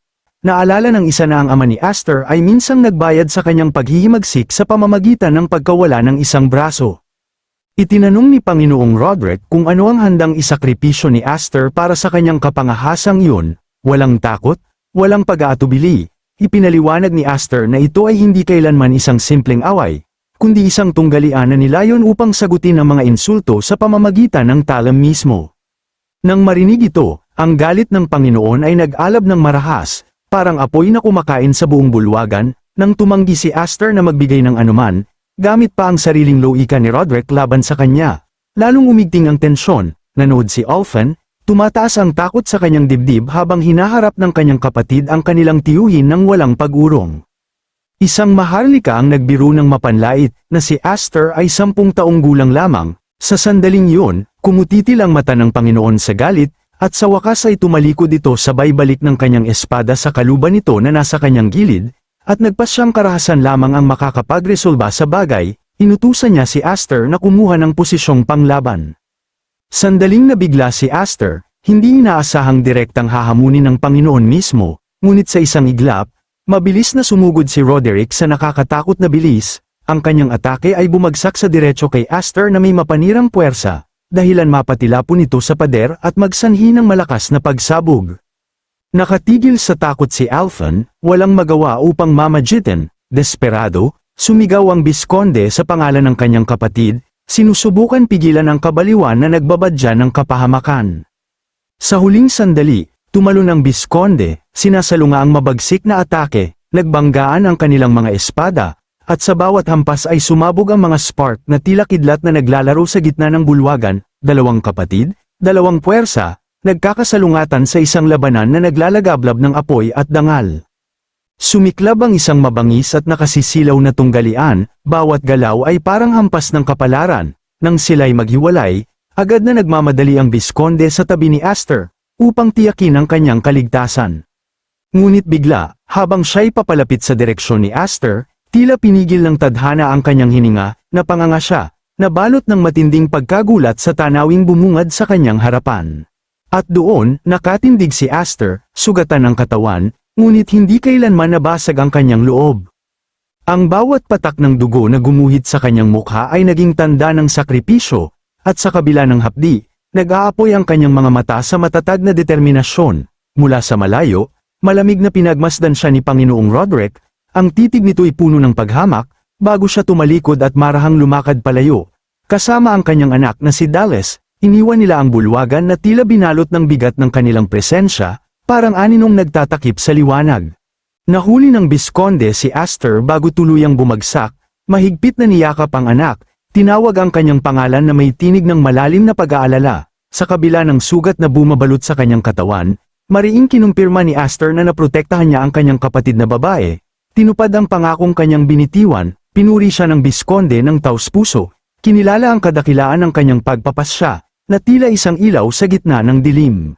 Naalala ng isa na ang ama ni Aster ay minsang nagbayad sa kanyang paghihimagsik sa pamamagitan ng pagkawala ng isang braso. Itinanong ni Panginoong Roderick kung ano ang handang isakripisyo ni Aster para sa kanyang kapangahasang yun, walang takot, walang pag-aatubili. Ipinaliwanag ni Aster na ito ay hindi kailanman isang simpleng away, kundi isang tunggalian na nilayon upang sagutin ang mga insulto sa pamamagitan ng talam mismo. Nang marinig ito, ang galit ng Panginoon ay nag-alab ng marahas, parang apoy na kumakain sa buong bulwagan, nang tumanggi si Aster na magbigay ng anuman, gamit pa ang sariling loika ni Roderick laban sa kanya. Lalong umigting ang tensyon, nanood si Alphen, tumataas ang takot sa kanyang dibdib habang hinaharap ng kanyang kapatid ang kanilang tiyuhin ng walang pag-urong. Isang maharlika ang nagbiro ng mapanlait na si Aster ay 10 taong gulang lamang. Sa sandaling yun, kumutitil ang mata ng Panginoon sa galit, at sa wakas ay tumalikod ito sabay balik ng kanyang espada sa kaluban nito na nasa kanyang gilid, at nagpasyang karahasan lamang ang makakapagresolba sa bagay. Inutusan niya si Aster na kumuha ng posisyong panglaban. Sandaling nabigla si Aster, hindi inaasahang direktang hahamunin ng Panginoon mismo, ngunit sa isang iglap, mabilis na sumugod si Roderick sa nakakatakot na bilis. Ang kanyang atake ay bumagsak sa diretso kay Aster na may mapanirang puwersa, dahilan mapatilapon ito sa pader at magsanhi ng malakas na pagsabog. Nakatigil sa takot si Alphen, walang magawa upang mamagitan. Desperado, sumigaw ang Bisconde sa pangalan ng kanyang kapatid, sinusubukan pigilan ang kabaliwan na nagbabadya ng kapahamakan. Sa huling sandali, tumalon ang Bisconde, sinasalunga ang mabagsik na atake, nagbanggaan ang kanilang mga espada, at sa bawat hampas ay sumabog ang mga spark na tila kidlat na naglalaro sa gitna ng bulwagan. Dalawang kapatid, dalawang puwersa, nagkakasalungatan sa isang labanan na naglalagablab ng apoy at dangal. Sumiklab ang isang mabangis at nakasisilaw na tunggalian, bawat galaw ay parang hampas ng kapalaran. Nang sila'y maghiwalay, agad na nagmamadali ang Bisconde sa tabi ni Aster, upang tiyakin ang kanyang kaligtasan. Ngunit bigla, habang siya'y papalapit sa direksyon ni Aster, tila pinigil ng tadhana ang kanyang hininga, napanganga siya, nabalot ng matinding pagkagulat sa tanawing bumungad sa kanyang harapan. At doon, nakatindig si Aster, sugatan ang katawan, ngunit hindi kailanman nabasag ang kanyang loob. Ang bawat patak ng dugo na gumuhit sa kanyang mukha ay naging tanda ng sakripisyo, at sa kabila ng hapdi, nag-aapoy ang kanyang mga mata sa matatag na determinasyon. Mula sa malayo, malamig na pinagmasdan siya ni Panginoong Roderick. Ang titig nito'y puno ng paghamak, bago siya tumalikod at marahang lumakad palayo. Kasama ang kanyang anak na si Dallas, iniwan nila ang bulwagan na tila binalot ng bigat ng kanilang presensya, parang aninong nagtatakip sa liwanag. Nahuli ng Bisconde si Aster bago tuluyang bumagsak, mahigpit na niyakap ang anak, tinawag ang kanyang pangalan na may tinig ng malalim na pag-aalala. Sa kabila ng sugat na bumabalot sa kanyang katawan, mariing kinumpirma ni Aster na naprotektahan niya ang kanyang kapatid na babae. Tinupad ang pangakong kanyang binitiwan, pinuri siya ng Bisconde ng taos-puso, kinilala ang kadakilaan ng kanyang pagpapasya, na tila isang ilaw sa gitna ng dilim.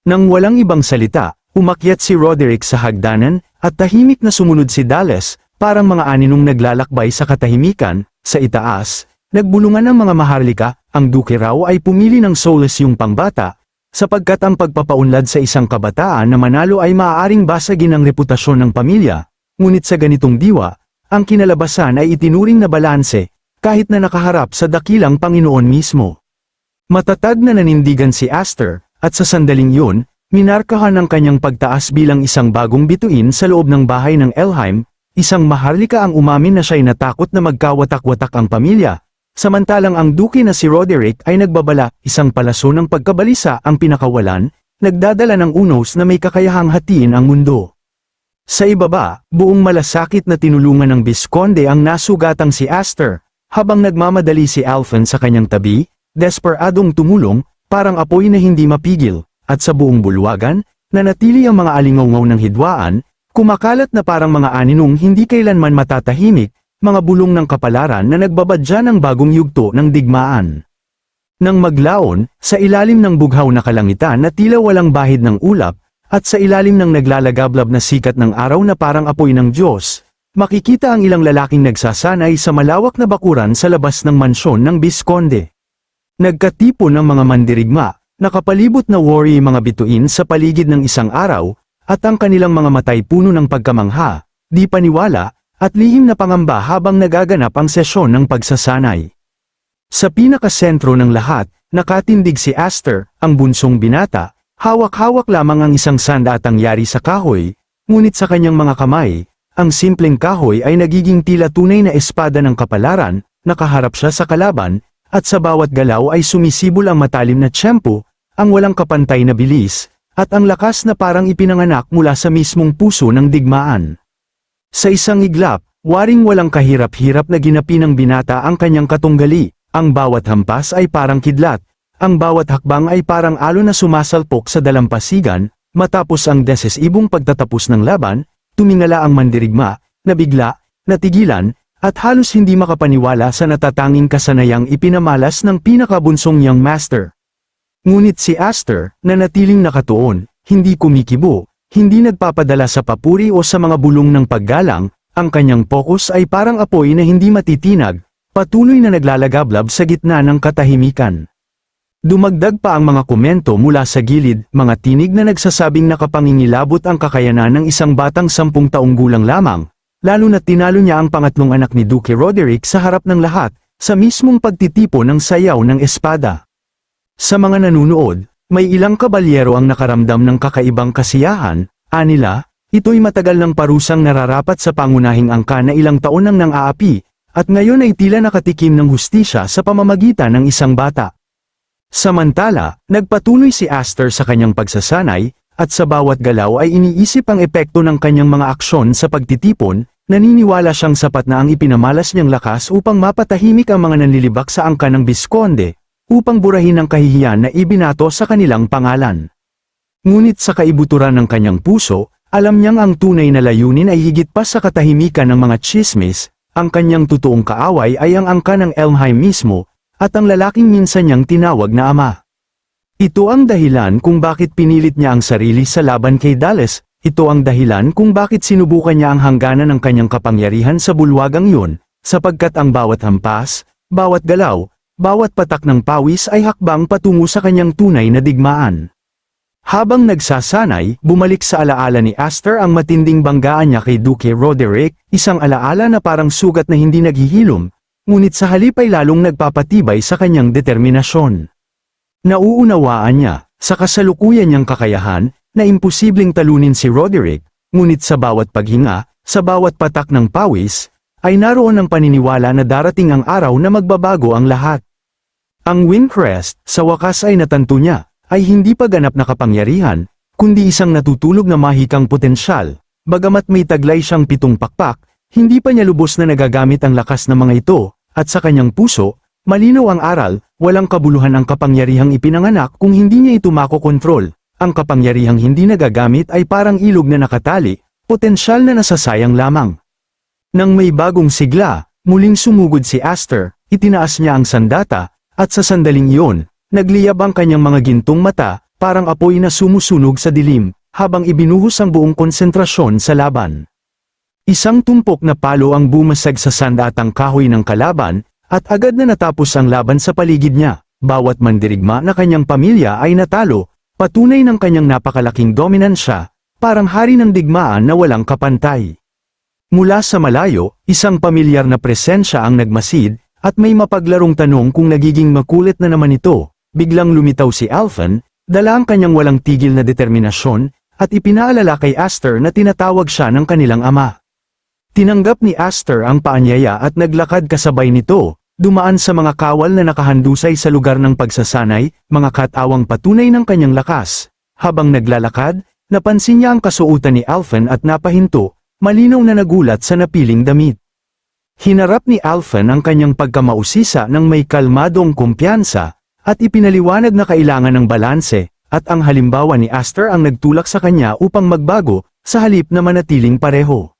Nang walang ibang salita, umakyat si Roderick sa hagdanan, at tahimik na sumunod si Dallas, parang mga aninong naglalakbay sa katahimikan. Sa itaas, nagbulungan ng mga maharlika, ang duke raw ay pumili ng soulless yung pangbata, sapagkat ang pagpapaunlad sa isang kabataan na manalo ay maaaring basagin ang reputasyon ng pamilya. Ngunit sa ganitong diwa, ang kinalabasan ay itinuring na balanse, kahit na nakaharap sa dakilang Panginoon mismo. Matatag na nanindigan si Aster, at sa sandaling yun, minarkahan ang kanyang pagtaas bilang isang bagong bituin sa loob ng bahay ng Elheim. Isang maharlika ang umamin na siya'y natakot na magkawatak-watak ang pamilya, samantalang ang duke na si Roderick ay nagbabala, isang palaso ng pagkabalisa ang pinakawalan, nagdadala ng unos na may kakayahang hatiin ang mundo. Sa ibaba, buong malasakit na tinulungan ng Bisconde ang nasugatang si Aster, habang nagmamadali si Alphen sa kanyang tabi, desperadong tumulong, parang apoy na hindi mapigil, at sa buong bulwagan, nanatili ang mga alingawngaw ng hidwaan, kumakalat na parang mga aninong hindi kailanman matatahimik, mga bulong ng kapalaran na nagbabadya ng bagong yugto ng digmaan. Nang maglaon, sa ilalim ng bughaw na kalangitan na tila walang bahid ng ulap, at sa ilalim ng naglalagablab na sikat ng araw na parang apoy ng Diyos, makikita ang ilang lalaking nagsasanay sa malawak na bakuran sa labas ng mansyon ng Bisconde. Nagkatipon ng mga mandirigma, nakapalibot na worry mga bituin sa paligid ng isang araw, at ang kanilang mga matay puno ng pagkamangha, di paniwala, at lihim na pangamba habang nagaganap ang sesyon ng pagsasanay. Sa pinakasentro ng lahat, nakatindig si Aster, ang bunsong binata. Hawak-hawak lamang ang isang sanda at ang yari sa kahoy, ngunit sa kanyang mga kamay, ang simpleng kahoy ay nagiging tila tunay na espada ng kapalaran, nakaharap siya sa kalaban, at sa bawat galaw ay sumisibol ang matalim na tiyempo, ang walang kapantay na bilis, at ang lakas na parang ipinanganak mula sa mismong puso ng digmaan. Sa isang iglap, waring walang kahirap-hirap na ginapi ng binata ang kanyang katunggali, ang bawat hampas ay parang kidlat. Ang bawat hakbang ay parang alon na sumasalpok sa dalampasigan. Matapos ang desesibong pagtatapos ng laban, tumingala ang mandirigma, nabigla, natigilan, at halos hindi makapaniwala sa natatanging kasanayang ipinamalas ng pinakabunsong young master. Ngunit si Aster, na natiling nakatuon, hindi kumikibo, hindi nagpapadala sa papuri o sa mga bulong ng paggalang, ang kanyang pokus ay parang apoy na hindi matitinag, patuloy na naglalagablab sa gitna ng katahimikan. Dumagdag pa ang mga komento mula sa gilid, mga tinig na nagsasabing nakapangingilabot ang kakayanan ng isang batang 10 taong gulang lamang, lalo na tinalo niya ang pangatlong anak ni Duque Roderick sa harap ng lahat, sa mismong pagtitipo ng sayaw ng espada. Sa mga nanunood, may ilang kabalyero ang nakaramdam ng kakaibang kasiyahan, anila, ito'y matagal ng parusang nararapat sa pangunahing angka na ilang taon nang nang-aapi, at ngayon ay tila nakatikim ng hustisya sa pamamagitan ng isang bata. Samantala, nagpatuloy si Aster sa kanyang pagsasanay, at sa bawat galaw ay iniisip ang epekto ng kanyang mga aksyon sa pagtitipon, naniniwala siyang sapat na ang ipinamalas niyang lakas upang mapatahimik ang mga nanlilibak sa angka ng Biskonde, upang burahin ang kahihiyan na ibinato sa kanilang pangalan. Ngunit sa kaibuturan ng kanyang puso, alam niyang ang tunay na layunin ay higit pa sa katahimikan ng mga tsismis, ang kanyang totoong kaaway ay ang angka ng Elmheim mismo, at ang lalaking minsan niyang tinawag na ama. Ito ang dahilan kung bakit pinilit niya ang sarili sa laban kay Dallas, ito ang dahilan kung bakit sinubukan niya ang hangganan ng kanyang kapangyarihan sa bulwagang yun, sapagkat ang bawat hampas, bawat galaw, bawat patak ng pawis ay hakbang patungo sa kanyang tunay na digmaan. Habang nagsasanay, bumalik sa alaala ni Aster ang matinding banggaan niya kay Duque Roderick, isang alaala na parang sugat na hindi naghihilom, ngunit sa halip ay lalong nagpapatibay sa kanyang determinasyon. Nauunawaan niya, sa kasalukuyan niyang kakayahan, na imposibleng talunin si Roderick, ngunit sa bawat paghinga, sa bawat patak ng pawis, ay naroon ang paniniwala na darating ang araw na magbabago ang lahat. Ang Windcrest, sa wakas ay natanto niya, ay hindi pa ganap na kapangyarihan, kundi isang natutulog na mahikang potensyal, bagamat may taglay siyang 7 pakpak, hindi pa niya lubos na nagagamit ang lakas ng mga ito, at sa kanyang puso, malinaw ang aral, walang kabuluhan ang kapangyarihang ipinanganak kung hindi niya ito makokontrol, ang kapangyarihang hindi nagagamit ay parang ilog na nakatali, potensyal na nasasayang lamang. Nang may bagong sigla, muling sumugod si Aster, itinaas niya ang sandata, at sa sandaling iyon, nagliyab ang kanyang mga gintong mata, parang apoy na sumusunog sa dilim, habang ibinuhos ang buong konsentrasyon sa laban. Isang tumpok na palo ang bumasag sa sandatang kahoy ng kalaban, at agad na natapos ang laban sa paligid niya. Bawat mandirigma na kanyang pamilya ay natalo, patunay ng kanyang napakalaking dominansya, parang hari ng digmaan na walang kapantay. Mula sa malayo, isang pamilyar na presensya ang nagmasid, at may mapaglarong tanong kung nagiging makulit na naman ito. Biglang lumitaw si Alphen, dala ang kanyang walang tigil na determinasyon, at ipinaalala kay Aster na tinatawag siya ng kanilang ama. Tinanggap ni Aster ang paanyaya at naglakad kasabay nito, dumaan sa mga kawal na nakahandusay sa lugar ng pagsasanay, mga katawang patunay ng kanyang lakas. Habang naglalakad, napansin niya ang kasuotan ni Alphen at napahinto, malinaw na nagulat sa napiling damit. Hinarap ni Alphen ang kanyang pagkamausisa ng may kalmadong kumpiyansa, at ipinaliwanag na kailangan ng balanse, at ang halimbawa ni Aster ang nagtulak sa kanya upang magbago, sa halip na manatiling pareho.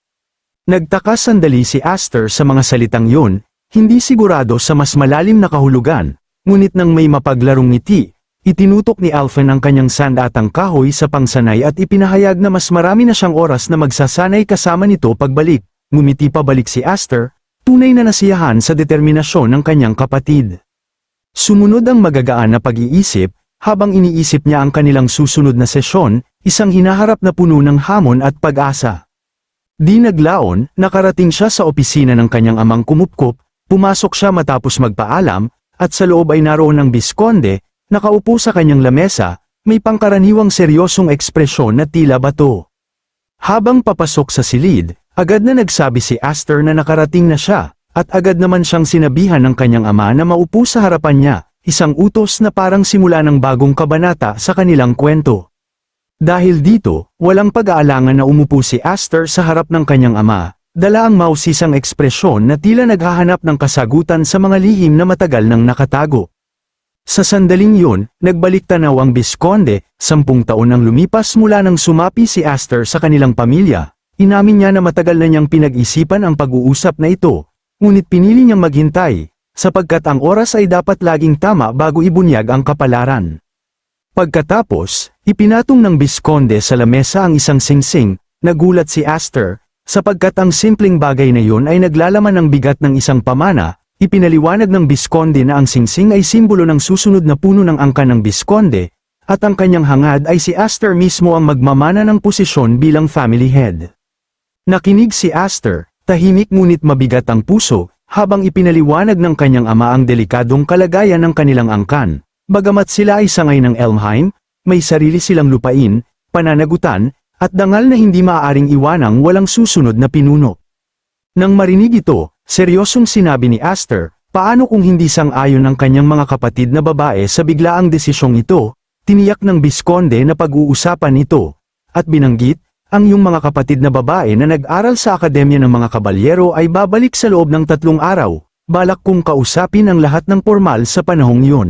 Nagtaka sandali si Aster sa mga salitang yun, hindi sigurado sa mas malalim na kahulugan, ngunit nang may mapaglarong ngiti, itinutok ni Alphen ang kanyang sandatang kahoy sa pangsanay at ipinahayag na mas marami na siyang oras na magsasanay kasama nito pagbalik. Ngumiti pabalik si Aster, tunay na nasiyahan sa determinasyon ng kanyang kapatid. Sumunod ang magagaan na pag-iisip, habang iniisip niya ang kanilang susunod na sesyon, isang hinaharap na puno ng hamon at pag-asa. Di naglaon, nakarating siya sa opisina ng kanyang amang kumupkop, pumasok siya matapos magpaalam, at sa loob ay naroon ang Biskonde, nakaupo sa kanyang lamesa, may pangkaraniwang seryosong ekspresyon na tila bato. Habang papasok sa silid, agad na nagsabi si Aster na nakarating na siya, at agad naman siyang sinabihan ng kanyang ama na maupo sa harapan niya, isang utos na parang simula ng bagong kabanata sa kanilang kwento. Dahil dito, walang pag-aalangan na umupo si Aster sa harap ng kanyang ama, dala ang mausisang ekspresyon na tila naghahanap ng kasagutan sa mga lihim na matagal nang nakatago. Sa sandaling yun, nagbalik tanaw ang Biskonde, 10 taon ang lumipas mula nang sumapi si Aster sa kanilang pamilya, Inamin niya na matagal na niyang pinag-isipan ang pag-uusap na ito, ngunit pinili niyang maghintay, sapagkat ang oras ay dapat laging tama bago ibunyag ang kapalaran. Pagkatapos, ipinatong ng Bisconde sa lamesa ang isang singsing. Nagulat si Aster, sapagkat ang simpleng bagay na yun ay naglalaman ng bigat ng isang pamana. Ipinaliwanag ng Bisconde na ang singsing ay simbolo ng susunod na puno ng angkan ng Bisconde, at ang kanyang hangad ay si Aster mismo ang magmamana ng posisyon bilang family head. Nakinig si Aster, tahimik ngunit mabigat ang puso, habang ipinaliwanag ng kanyang ama ang delikadong kalagayan ng kanilang angkan. Bagamat sila ay sangay ng Elmheim, may sarili silang lupain, pananagutan, at dangal na hindi maaaring iwanang walang susunod na pinuno. Nang marinig ito, seryosong sinabi ni Aster, paano kung hindi sang-ayon ang kanyang mga kapatid na babae sa biglaang desisyong ito? Tiniyak ng Bisconde na pag-uusapan ito, at binanggit, ang iyong mga kapatid na babae na nag-aral sa Akademya ng mga Kabalyero ay babalik sa loob ng 3 araw, balak kong kausapin ang lahat ng pormal sa panahong yun.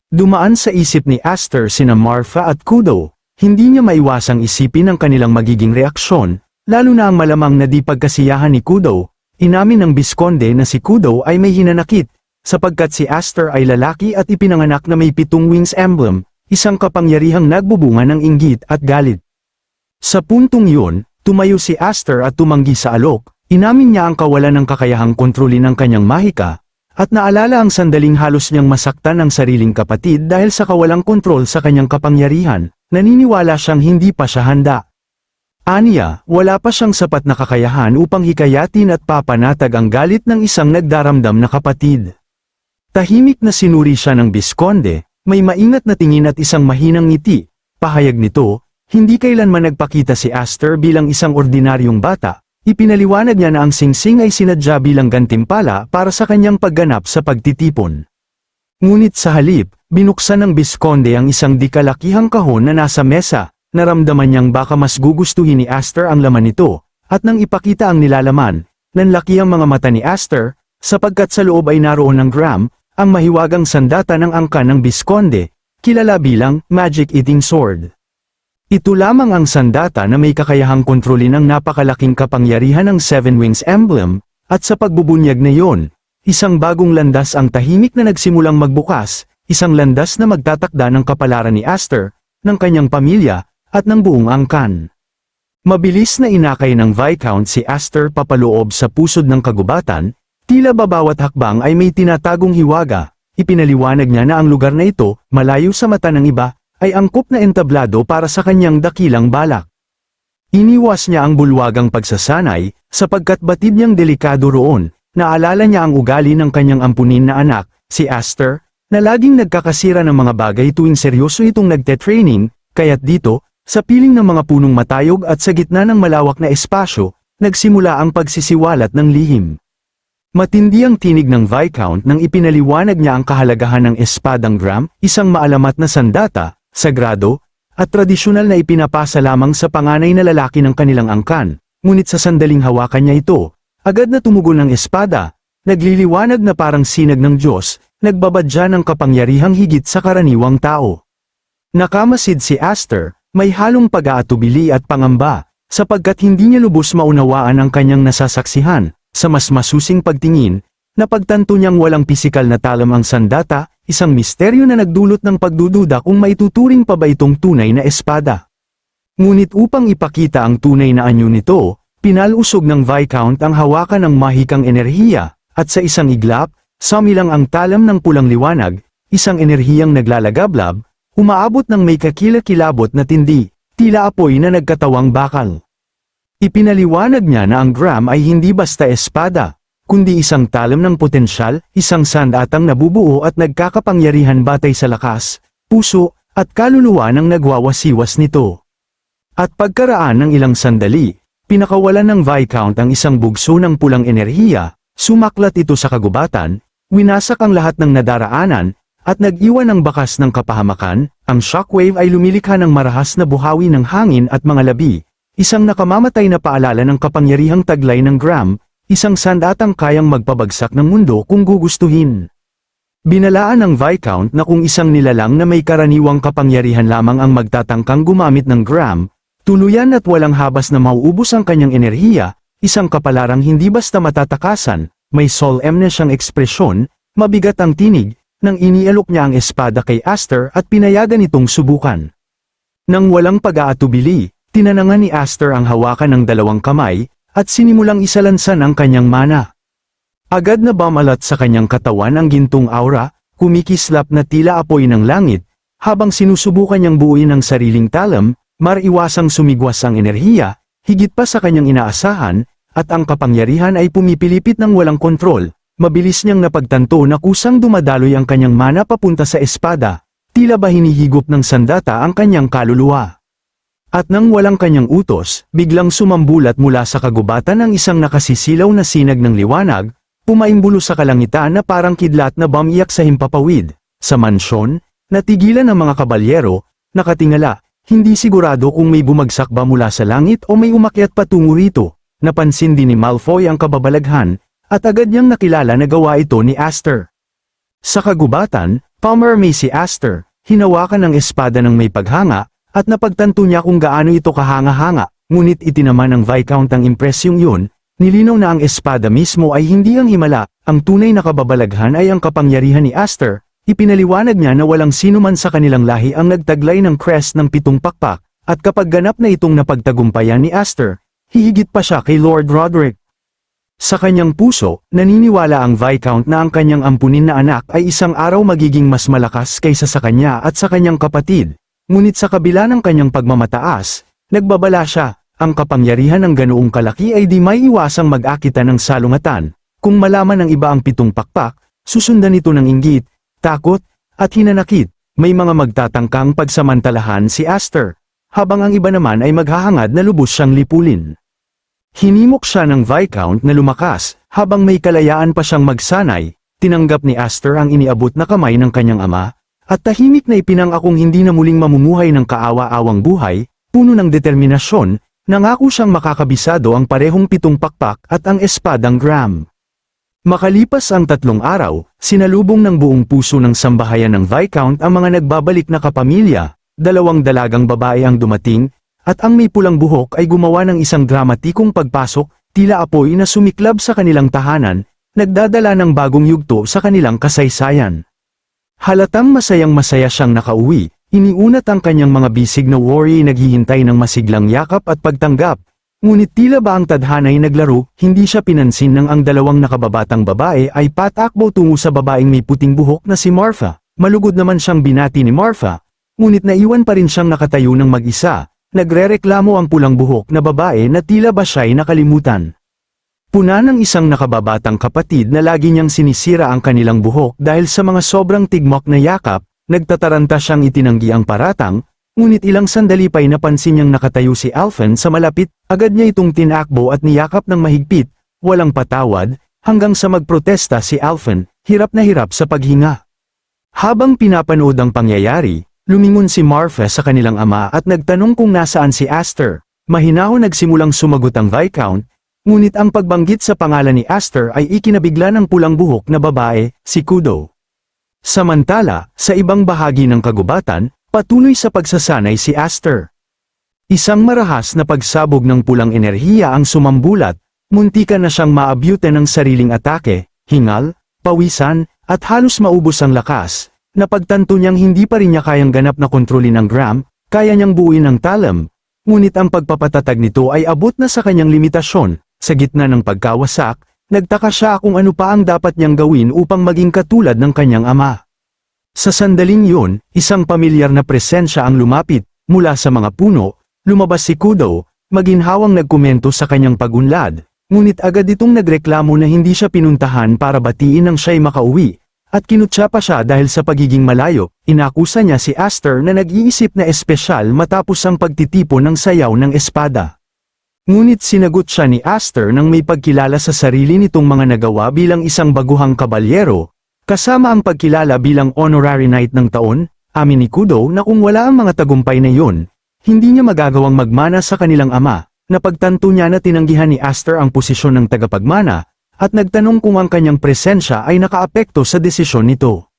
Dumaan sa isip ni Aster sina Marfa at Kudo, hindi niya maiwasang isipin ang kanilang magiging reaksyon, lalo na ang malamang na di pagkasiyahan ni Kudo. Inamin ng Bisconde na si Kudo ay may hinanakit, sapagkat si Aster ay lalaki at ipinanganak na may 7 wings emblem, isang kapangyarihang nagbubunga ng inggit at galit. Sa puntong yun, tumayo si Aster at tumanggi sa alok, inamin niya ang kawalan ng kakayahang kontrolin ng kanyang mahika, at naalala ang sandaling halos niyang masaktan ang sariling kapatid dahil sa kawalang kontrol sa kanyang kapangyarihan, naniniwala siyang hindi pa siya handa. Aniya, wala pa siyang sapat na kakayahan upang hikayatin at papanatag ang galit ng isang nagdaramdam na kapatid. Tahimik na sinuri siya ng Bisconde, may maingat na tingin at isang mahinang ngiti, pahayag nito, hindi kailanman nagpakita si Aster bilang isang ordinaryong bata, ipinaliwanag niya na ang singsing ay sinadya bilang gantimpala para sa kanyang pagganap sa pagtitipon. Ngunit sa halip, binuksan ng Bisconde ang isang di kalakihang kahon na nasa mesa, naramdaman niyang baka mas gugustuhin ni Aster ang laman nito, at nang ipakita ang nilalaman, nanlaki ang mga mata ni Aster, sapagkat sa loob ay naroon ng Gram, ang mahiwagang sandata ng angkan ng Bisconde, kilala bilang Magic Eating Sword. Ito lamang ang sandata na may kakayahang kontrolin ang napakalaking kapangyarihan ng 7 Wings Emblem, at sa pagbubunyag na yon, isang bagong landas ang tahimik na nagsimulang magbukas, isang landas na magtatakda ng kapalaran ni Aster, ng kanyang pamilya, at ng buong angkan. Mabilis na inakay ng Viscount si Aster papaloob sa pusod ng kagubatan, tila babawat hakbang ay may tinatagong hiwaga, ipinaliwanag niya na ang lugar na ito, malayo sa mata ng iba, ay angkop na entablado para sa kanyang dakilang balak. Iniwas niya ang bulwagang pagsasanay, sapagkat batid niyang delikado roon, naalala niya ang ugali ng kanyang ampunin na anak, si Aster, na laging nagkakasira ng mga bagay tuwing seryoso itong nagte-training, kaya't dito, sa piling ng mga punong matayog at sa gitna ng malawak na espasyo, nagsimula ang pagsisiwalat ng lihim. Matindi ang tinig ng Viscount nang ipinaliwanag niya ang kahalagahan ng espadang Gram, isang maalamat na sandata, sagrado, at tradisyonal na ipinapasa lamang sa panganay na lalaki ng kanilang angkan, ngunit sa sandaling hawakan niya ito, agad na tumugon ng espada, nagliliwanag na parang sinag ng Diyos, nagbabadya ng kapangyarihang higit sa karaniwang tao. Nakamasid si Aster, may halong pag-aatubili at pangamba, sapagkat hindi niya lubos maunawaan ang kanyang nasasaksihan, sa mas masusing pagtingin, napagtanto niyang walang pisikal na talam ang sandata, isang misteryo na nagdulot ng pagdududa kung maituturing pa ba itong tunay na espada. Ngunit upang ipakita ang tunay na anyo nito, pinalusog ng Viscount ang hawakan ng mahikang enerhiya, at sa isang iglap, sumilang ang talam ng pulang liwanag, isang enerhiyang naglalagablab, umaabot ng may kakilakilabot na tindi, tila apoy na nagkatawang bakal. Ipinaliwanag niya na ang Gram ay hindi basta espada, kundi isang talam ng potensyal, isang sandatang nabubuo at nagkakapangyarihan batay sa lakas, puso, at kaluluwa ng nagwawasiwas nito. At pagkaraan ng ilang sandali, pinakawalan ng Viscount ang isang bugso ng pulang enerhiya, sumaklat ito sa kagubatan, winasak ang lahat ng nadaraanan, at nag-iwan ng bakas ng kapahamakan. Ang shockwave ay lumilikha ng marahas na buhawi ng hangin at mga labi, isang nakamamatay na paalala ng kapangyarihang taglay ng Gram, isang sandatang kayang magpabagsak ng mundo kung gugustuhin. Binalaan ng Viscount na kung isang nilalang na may karaniwang kapangyarihan lamang ang magtatangkang gumamit ng Gram, Tuluyan at walang habas na mauubos ang kanyang enerhiya, isang kapalarang hindi basta matatakasan, may solemn na siyang ekspresyon, mabigat ang tinig, nang inialok niya ang espada kay Aster at pinayagan itong subukan. Nang walang pag-aatubili, tinanangan ni Aster ang hawakan ng dalawang kamay, at sinimulang isalansan ang kanyang mana. Agad na bumalat sa kanyang katawan ang gintong aura, kumikislap na tila apoy ng langit, habang sinusubukan niyang buuin ang sariling talam, mariwasang sumigwas ang enerhiya, higit pa sa kanyang inaasahan, at ang kapangyarihan ay pumipilipit ng walang kontrol. Mabilis niyang napagtanto na kusang dumadaloy ang kanyang mana papunta sa espada, tila ba hinihigop ng sandata ang kanyang kaluluwa. At nang walang kanyang utos, biglang sumambulat mula sa kagubatan ang isang nakasisilaw na sinag ng liwanag, pumaimbulo sa kalangitan na parang kidlat na bumiyak sa himpapawid. Sa mansyon, natigilan ang mga kabalyero, nakatingala, hindi sigurado kung may bumagsak ba mula sa langit o may umakyat patungo rito. Napansin din ni Malfoy ang kababalaghan, at agad niyang nakilala na gawa ito ni Aster. Sa kagubatan, pumarami si Aster, hinawakan ang espada ng may paghanga, at napagtanto niya kung gaano ito kahanga-hanga, ngunit itinaman ng Viscount ang impresyong yun, nilinaw na ang espada mismo ay hindi ang himala, ang tunay na kababalaghan ay ang kapangyarihan ni Aster. Ipinaliwanag niya na walang sinuman sa kanilang lahi ang nagtaglay ng crest ng 7 pakpak, at kapag ganap na itong napagtagumpayan ni Aster, hihigit pa siya kay Lord Roderick. Sa kanyang puso, naniniwala ang Viscount na ang kanyang ampunin na anak ay isang araw magiging mas malakas kaysa sa kanya at sa kanyang kapatid, ngunit sa kabila ng kanyang pagmamataas, nagbabala siya, ang kapangyarihan ng ganoong kalaki ay di maiiwasang mag-akita ng salungatan. Kung malaman ng iba ang 7 pakpak, susundan ito ng inggit, takot, at hinanakit. May mga magtatangkang pagsamantalahan si Aster, habang ang iba naman ay maghahangad na lubos siyang lipulin. Hinimok siya ng Viscount na lumakas, habang may kalayaan pa siyang magsanay, tinanggap ni Aster ang iniabot na kamay ng kanyang ama, at tahimik na ipinangakong hindi na muling mamumuhay ng kaawa-awang buhay, puno ng determinasyon, nangako siyang makakabisado ang parehong 7 pakpak at ang espadang Gram. Makalipas ang 3 araw, sinalubong ng buong puso ng sambahayan ng Viscount ang mga nagbabalik na kapamilya, 2 dalagang babae ang dumating, at ang may pulang buhok ay gumawa ng isang dramatikong pagpasok, tila apoy na sumiklab sa kanilang tahanan, nagdadala ng bagong yugto sa kanilang kasaysayan. Halatang masayang-masaya siyang nakauwi, iniunat ang kanyang mga bisig na warrior naghihintay ng masiglang yakap at pagtanggap. Ngunit tila ba ang tadhana'y naglaro, hindi siya pinansin nang ang 2 nakababatang babae ay patakbo tungo sa babaeng may puting buhok na si Marfa. Malugod naman siyang binati ni Marfa, ngunit naiwan pa rin siyang nakatayo ng mag-isa. Nagrereklamo ang pulang buhok na babae na tila ba siya'y nakalimutan. Puna ng isang nakababatang kapatid na lagi niyang sinisira ang kanilang buhok dahil sa mga sobrang tigmok na yakap, nagtataranta siyang itinanggi ang paratang. Ngunit ilang sandali pa'y napansin niyang nakatayo si Alphen sa malapit, agad niya itong tinakbo at niyakap ng mahigpit, walang patawad, hanggang sa magprotesta si Alphen, hirap na hirap sa paghinga. Habang pinapanood ang pangyayari, lumingon si Marfa sa kanilang ama at nagtanong kung nasaan si Aster. Mahinahon nagsimulang sumagot ang Viscount, ngunit ang pagbanggit sa pangalan ni Aster ay ikinabigla ng pulang buhok na babae, si Kudo. Samantala, sa ibang bahagi ng kagubatan, patuloy sa pagsasanay si Aster. Isang marahas na pagsabog ng pulang enerhiya ang sumambulat, muntikan na siyang maabyutan ng sariling atake, hingal, pawisan, at halos maubos ang lakas. Napagtanto niyang hindi pa rin niya kayang ganap na kontrolin ang Gram, kaya niyang buuin ang talam. Ngunit ang pagpapatatag nito ay abot na sa kanyang limitasyon. Sa gitna ng pagkawasak, nagtaka siya kung ano pa ang dapat niyang gawin upang maging katulad ng kanyang ama. Sa sandaling yun, isang pamilyar na presensya ang lumapit, mula sa mga puno, lumabas si Kudo, maginhawang nagkomento sa kanyang pagunlad, ngunit agad itong nagreklamo na hindi siya pinuntahan para batiin nang siya'y makauwi, at kinutya pa siya dahil sa pagiging malayo. Inakusa niya si Aster na nag-iisip na espesyal matapos ang pagtitipon ng sayaw ng espada. Ngunit sinagot siya ni Aster nang may pagkilala sa sarili nitong mga nagawa bilang isang baguhang kabalyero, kasama ang pagkilala bilang honorary knight ng taon. Amin ni Kudo na kung wala ang mga tagumpay na yun, hindi niya magagawang magmana sa kanilang ama. Napagtanto niya na tinanggihan ni Aster ang posisyon ng tagapagmana, at nagtanong kung ang kanyang presensya ay nakaapekto sa desisyon nito.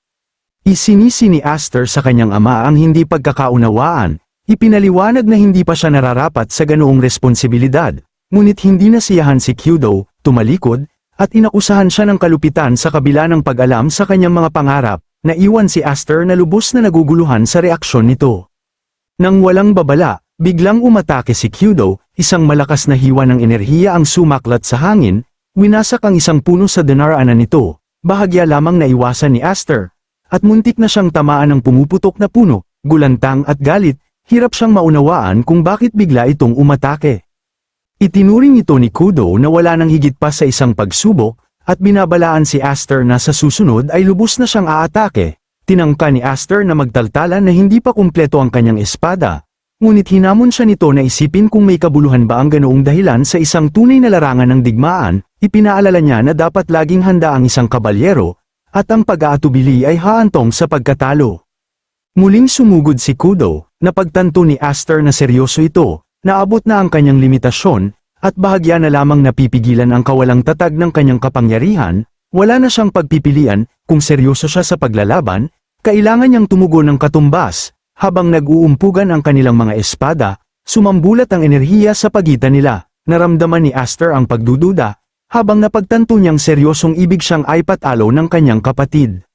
Isinisi ni Aster sa kanyang ama ang hindi pagkakaunawaan, Ipinaliwanag na hindi pa siya nararapat sa ganoong responsibilidad, ngunit hindi nasiyahan si Kyudo, tumalikod, at inakusahan siya ng kalupitan sa kabila ng pag-alam sa kanyang mga pangarap, naiwan si Aster na lubos na naguguluhan sa reaksyon nito. Nang walang babala, biglang umatake si Kyudo, isang malakas na hiwa ng enerhiya ang sumaklat sa hangin, winasak ang isang puno sa dinaraanan nito, bahagya lamang naiwasan ni Aster, at muntik na siyang tamaan ng pumuputok na puno, gulantang at galit, hirap siyang maunawaan kung bakit bigla itong umatake. Itinuring ito ni Kudo na wala nang higit pa sa isang pagsubok, at binabalaan si Aster na sa susunod ay lubos na siyang aatake. Tinangka ni Aster na magtaltalan na hindi pa kumpleto ang kanyang espada, ngunit hinamon siya nito na isipin kung may kabuluhan ba ang ganoong dahilan sa isang tunay na larangan ng digmaan. Ipinaalala niya na dapat laging handa ang isang kabalyero, at ang pag-aatubili ay haantong sa pagkatalo. Muling sumugod si Kudo, napagtanto ni Aster na seryoso ito, naabot na ang kanyang limitasyon, at bahagya na lamang napipigilan ang kawalang tatag ng kanyang kapangyarihan, wala na siyang pagpipilian, kung seryoso siya sa paglalaban, kailangan niyang tumugon ng katumbas, habang nag-uumpugan ang kanilang mga espada, sumambulat ang enerhiya sa pagitan nila, naramdaman ni Aster ang pagdududa, habang napagtanto niyang seryosong ibig siyang aipatalo ng kanyang kapatid.